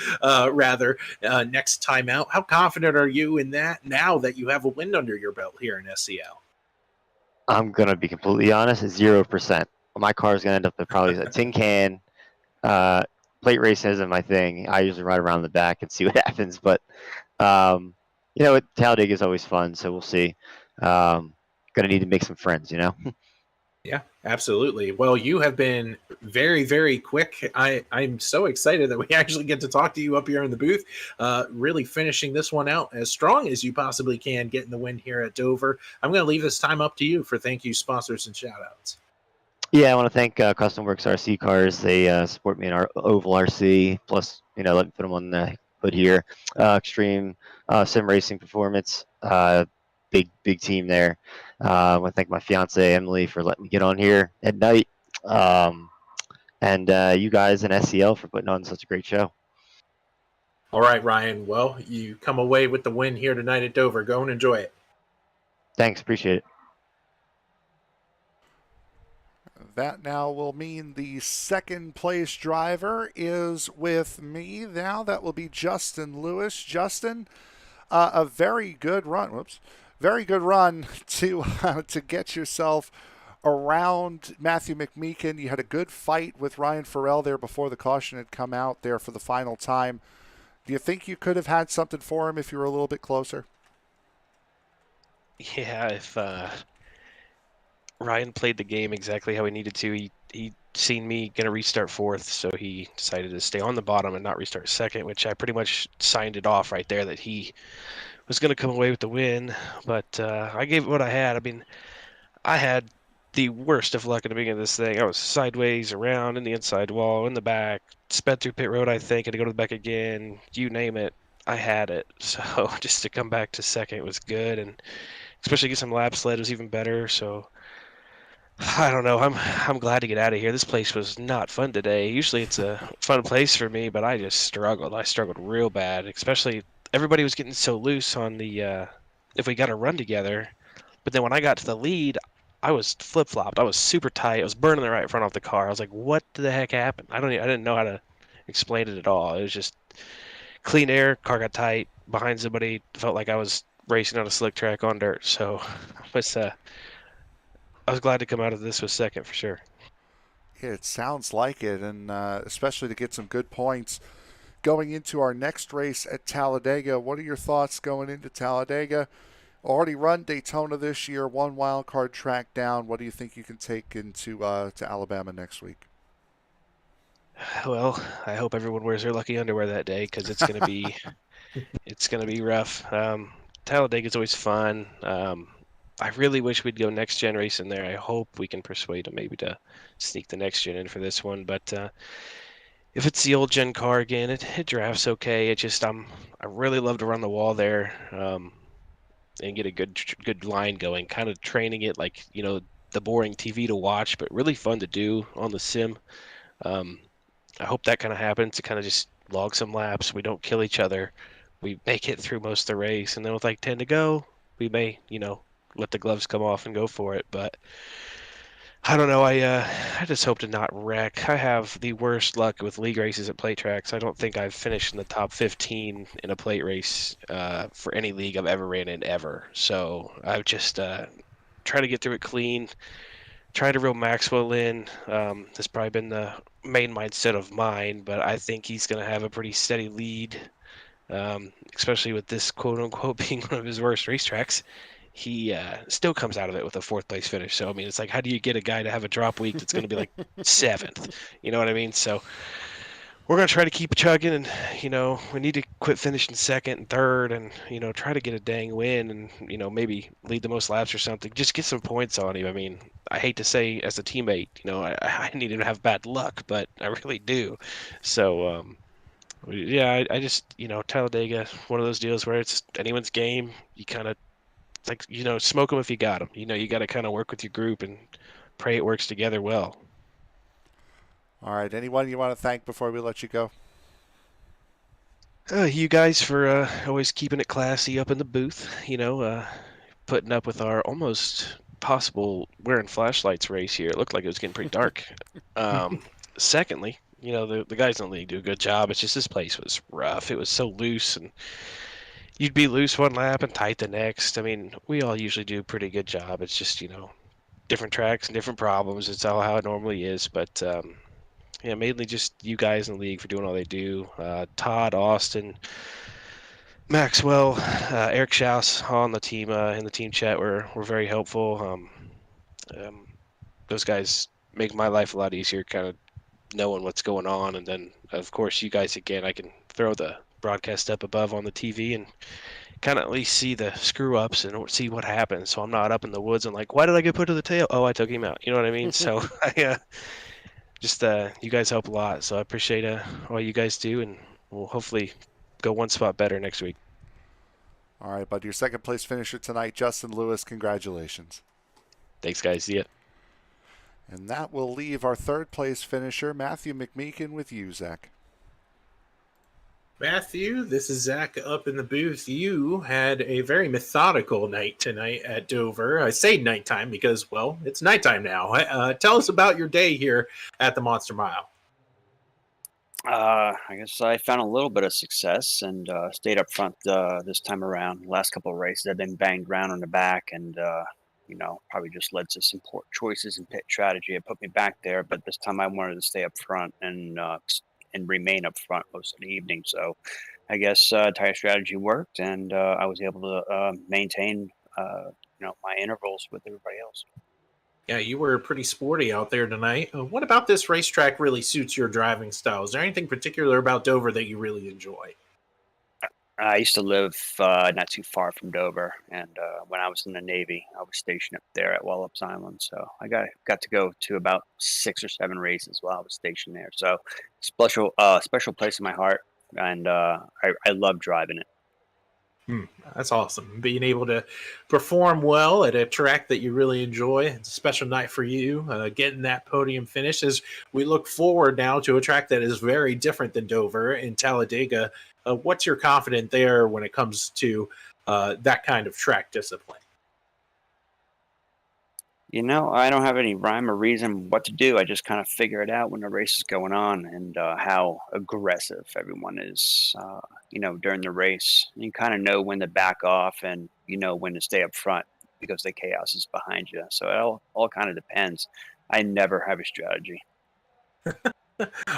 next time out. How confident are you in that now that you have a win under your belt here in SCL? I'm going to be completely honest, 0%. My car is going to end up at probably a tin can. Plate racing isn't my thing. I usually ride around the back and see what happens. But, Talladega is always fun, so we'll see. Going to need to make some friends, Yeah, absolutely. Well, you have been very, very quick. I'm so excited that we actually get to talk to you up here in the booth, really finishing this one out as strong as you possibly can, getting the win here at Dover. I'm going to leave this time up to you for thank you, sponsors, and shout-outs. Yeah, I want to thank Custom Works RC Cars. They support me in our Oval RC, plus, let me put them on the hood here. Extreme Sim Racing Performance. Big team there. I want to thank my fiance Emily for letting me get on here at night, and you guys in SCL for putting on such a great show. All right, Ryan. Well, you come away with the win here tonight at Dover. Go and enjoy it. Thanks, appreciate it. That now will mean the second place driver is with me now. That will be Justin Lewis. Justin, a very good run. very good run to get yourself around Matthew McMeekin. You had a good fight with Ryan Farrell there before the caution had come out there for the final time. Do you think you could have had something for him if you were a little bit closer? Yeah, if Ryan played the game exactly how he needed to, he seen me gonna restart fourth, so he decided to stay on the bottom and not restart second, which I pretty much signed it off right there that he was gonna come away with the win. But I gave it what I had. I mean, I had the worst of luck in the beginning of this thing. I was sideways, around, in the inside wall, in the back, sped through pit road, I think, had to go to the back again. You name it, I had it. So just to come back to second was good, and especially get some laps led was even better. So I don't know. I'm glad to get out of here. This place was not fun today. Usually it's a fun place for me, but I just struggled. I struggled real bad, especially everybody was getting so loose on the if we got a run together. But then when I got to the lead, I was flip-flopped. I was super tight. I was burning the right front off the car. I was like, what the heck happened? I didn't know how to explain it at all. It was just clean air, car got tight, behind somebody, felt like I was racing on a slick track on dirt. So I was glad to come out of this with second for sure. Yeah, it sounds like it, and especially to get some good points going into our next race at Talladega. What are your thoughts going into Talladega? Already run Daytona this year, one wild card track down. What do you think you can take into to Alabama next week? Well, I hope everyone wears their lucky underwear that day because it's gonna be it's gonna be rough. Talladega's always fun. I really wish we'd go next gen racing there. I hope we can persuade them maybe to sneak the next gen in for this one. But if it's the old gen car again, it drafts okay. It just I really love to run the wall there and get a good line going. Kind of training it like the boring TV to watch, but really fun to do on the sim. I hope that kind of happens to kind of just log some laps. We don't kill each other. We make it through most of the race, and then with like 10 to go, we may let the gloves come off and go for it. But I don't know. I just hope to not wreck. I have the worst luck with league races at plate tracks. I don't think I've finished in the top 15 in a plate race for any league I've ever ran in ever. So I've just try to get through it clean. Try to reel Maxwell in. That's probably been the main mindset of mine, but I think he's going to have a pretty steady lead, especially with this quote-unquote being one of his worst racetracks. He still comes out of it with a fourth place finish. So, I mean, it's like, how do you get a guy to have a drop week that's going to be like seventh? You know what I mean? So we're going to try to keep chugging, and, we need to quit finishing second and third and, try to get a dang win and, maybe lead the most laps or something. Just get some points on him. I mean, I hate to say as a teammate, I need him to have bad luck, but I really do. So, yeah, I just, Talladega, one of those deals where it's anyone's game. You kind of, like, smoke them if you got them. You got to kind of work with your group and pray it works together well. All right. Anyone you want to thank before we let you go? You guys for always keeping it classy up in the booth. Putting up with our almost possible wearing flashlights race here. It looked like it was getting pretty dark. Secondly, the guys in the league do a good job. It's just this place was rough. It was so loose, and you'd be loose one lap and tight the next. I mean, we all usually do a pretty good job. It's just, different tracks and different problems. It's all how it normally is. But, yeah, mainly just you guys in the league for doing all they do. Todd, Austin, Maxwell, Eric Schaus on the team, in the team chat were very helpful. Those guys make my life a lot easier, kind of knowing what's going on. And then, of course, you guys, again, I can throw the broadcast up above on the TV and kind of at least see the screw ups and see what happens. So I'm not up in the woods and like, why did I get put to the tail? Oh, I took him out. You know what I mean? So I just you guys help a lot. So I appreciate all you guys do, and we'll hopefully go one spot better next week. All right, bud. Your second place finisher tonight, Justin Lewis. Congratulations. Thanks, guys. See ya. And that will leave our third place finisher, Matthew McMeekin, with you, Zach. Matthew, this is Zach up in the booth. You had a very methodical night tonight at Dover. I say nighttime because, well, it's nighttime now. Tell us about your day here at the Monster Mile. I guess I found a little bit of success and stayed up front this time around. The last couple of races, I've been banged around on the back, and probably just led to some poor choices in pit strategy. It put me back there, but this time I wanted to stay up front and remain up front most of the evening. So I guess tire strategy worked, and I was able to maintain my intervals with everybody else. Yeah, you were pretty sporty out there tonight. What about this racetrack really suits your driving style? Is there anything particular about Dover that you really enjoy? I used to live not too far from Dover, and when I was in the Navy, I was stationed up there at Wallops Island. So I got to go to about 6 or 7 races while I was stationed there. So special place in my heart, and I love driving it. That's awesome. Being able to perform well at a track that you really enjoy. It's a special night for you, getting that podium finish as we look forward now to a track that is very different than Dover in Talladega. What's your confidence there when it comes to that kind of track discipline? I don't have any rhyme or reason what to do. I just kind of figure it out when the race is going on and how aggressive everyone is, during the race. You kind of know when to back off and when to stay up front because the chaos is behind you. So it all kind of depends. I never have a strategy.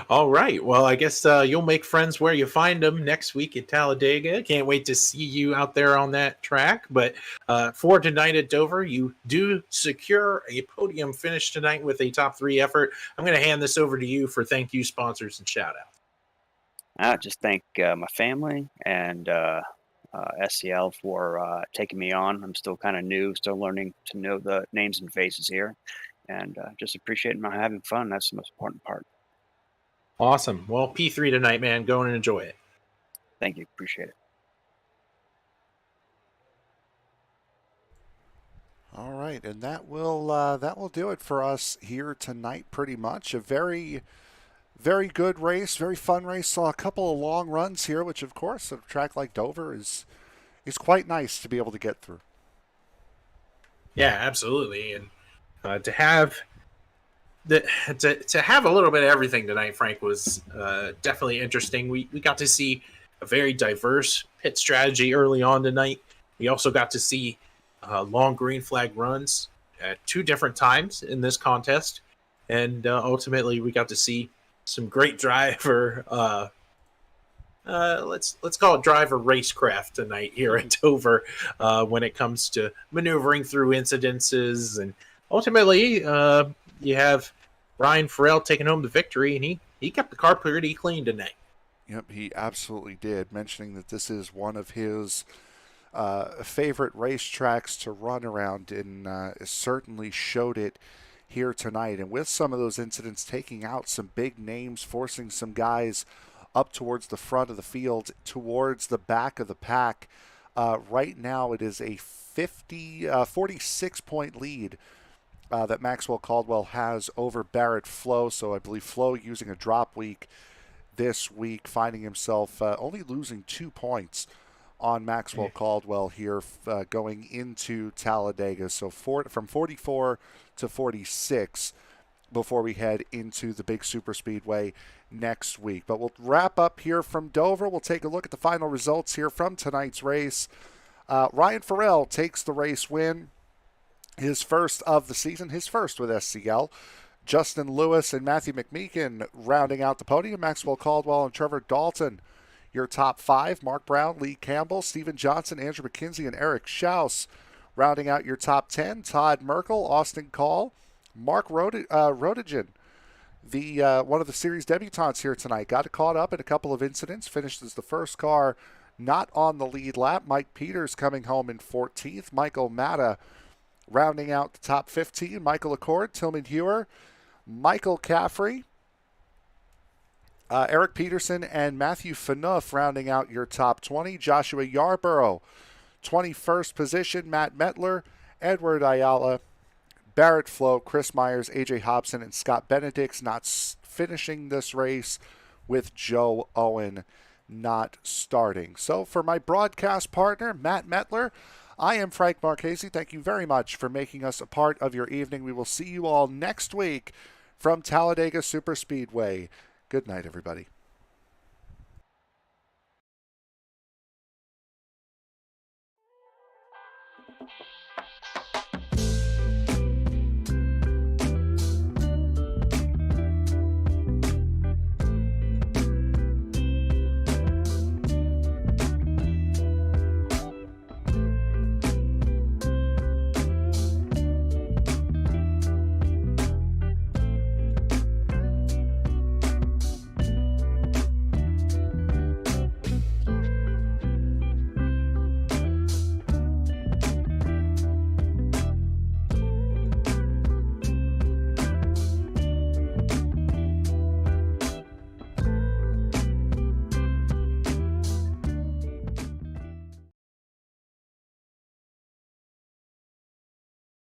All right. Well, I guess you'll make friends where you find them next week at Talladega. Can't wait to see you out there on that track. But for tonight at Dover, you do secure a podium finish tonight with a top 3 effort. I'm going to hand this over to you for thank you, sponsors, and shout outs. I just thank my family and SCL for taking me on. I'm still kind of new, still learning to know the names and faces here, and just appreciating my having fun. That's the most important part. Awesome. Well, P3 tonight, man. Go and enjoy it. Thank you. Appreciate it. All right, and that will do it for us here tonight. Pretty much a very, very good race, very fun race. Saw a couple of long runs here, which of course a track like Dover is quite nice to be able to get through. Yeah, absolutely, and to have to have a little bit of everything tonight, Frank, was definitely interesting. We got to see a very diverse pit strategy early on tonight. We also got to see long green flag runs at 2 different times in this contest, and ultimately we got to see some great driver. Let's call it driver racecraft tonight here at Dover when it comes to maneuvering through incidences, and ultimately you have Ryan Farrell taking home the victory, and he kept the car pretty clean tonight. Yep, he absolutely did, mentioning that this is one of his favorite racetracks to run around, and certainly showed it here tonight. And with some of those incidents taking out some big names, forcing some guys up towards the front of the field, towards the back of the pack, right now it is a 46-point lead that Maxwell Caldwell has over Barrett Flowe. So I believe Flowe using a drop week this week, finding himself only losing 2 points on Maxwell Caldwell here going into Talladega. So from 44 to 46 before we head into the big super speedway next week. But we'll wrap up here from Dover. We'll take a look at the final results here from tonight's race. Ryan Farrell takes the race win. His first of the season, his first with SCL. Justin Lewis and Matthew McMeekin rounding out the podium. Maxwell Caldwell and Trevor Dalton, your top 5. Mark Brown, Lee Campbell, Stephen Johnson, Andrew McKenzie, and Eric Schaus rounding out your top 10. Todd Merkel, Austin Call, Mark Rodigan, the one of the series debutants here tonight, got caught up in a couple of incidents, finished as the first car not on the lead lap. Mike Peters coming home in 14th. Michael Matta rounding out the top 15, Michael Acord, Tillman Hewer, Michael Caffrey, Eric Peterson, and Matthew Fanuff rounding out your top 20. Joshua Yarborough, 21st position, Matt Metler, Edward Ayala, Barrett Flowe, Chris Myers, AJ Hobson, and Scott Benedict's not finishing this race, with Joe Owen not starting. So for my broadcast partner, Matt Metler, I am Frank Marchese. Thank you very much for making us a part of your evening. We will see you all next week from Talladega Superspeedway. Good night, everybody.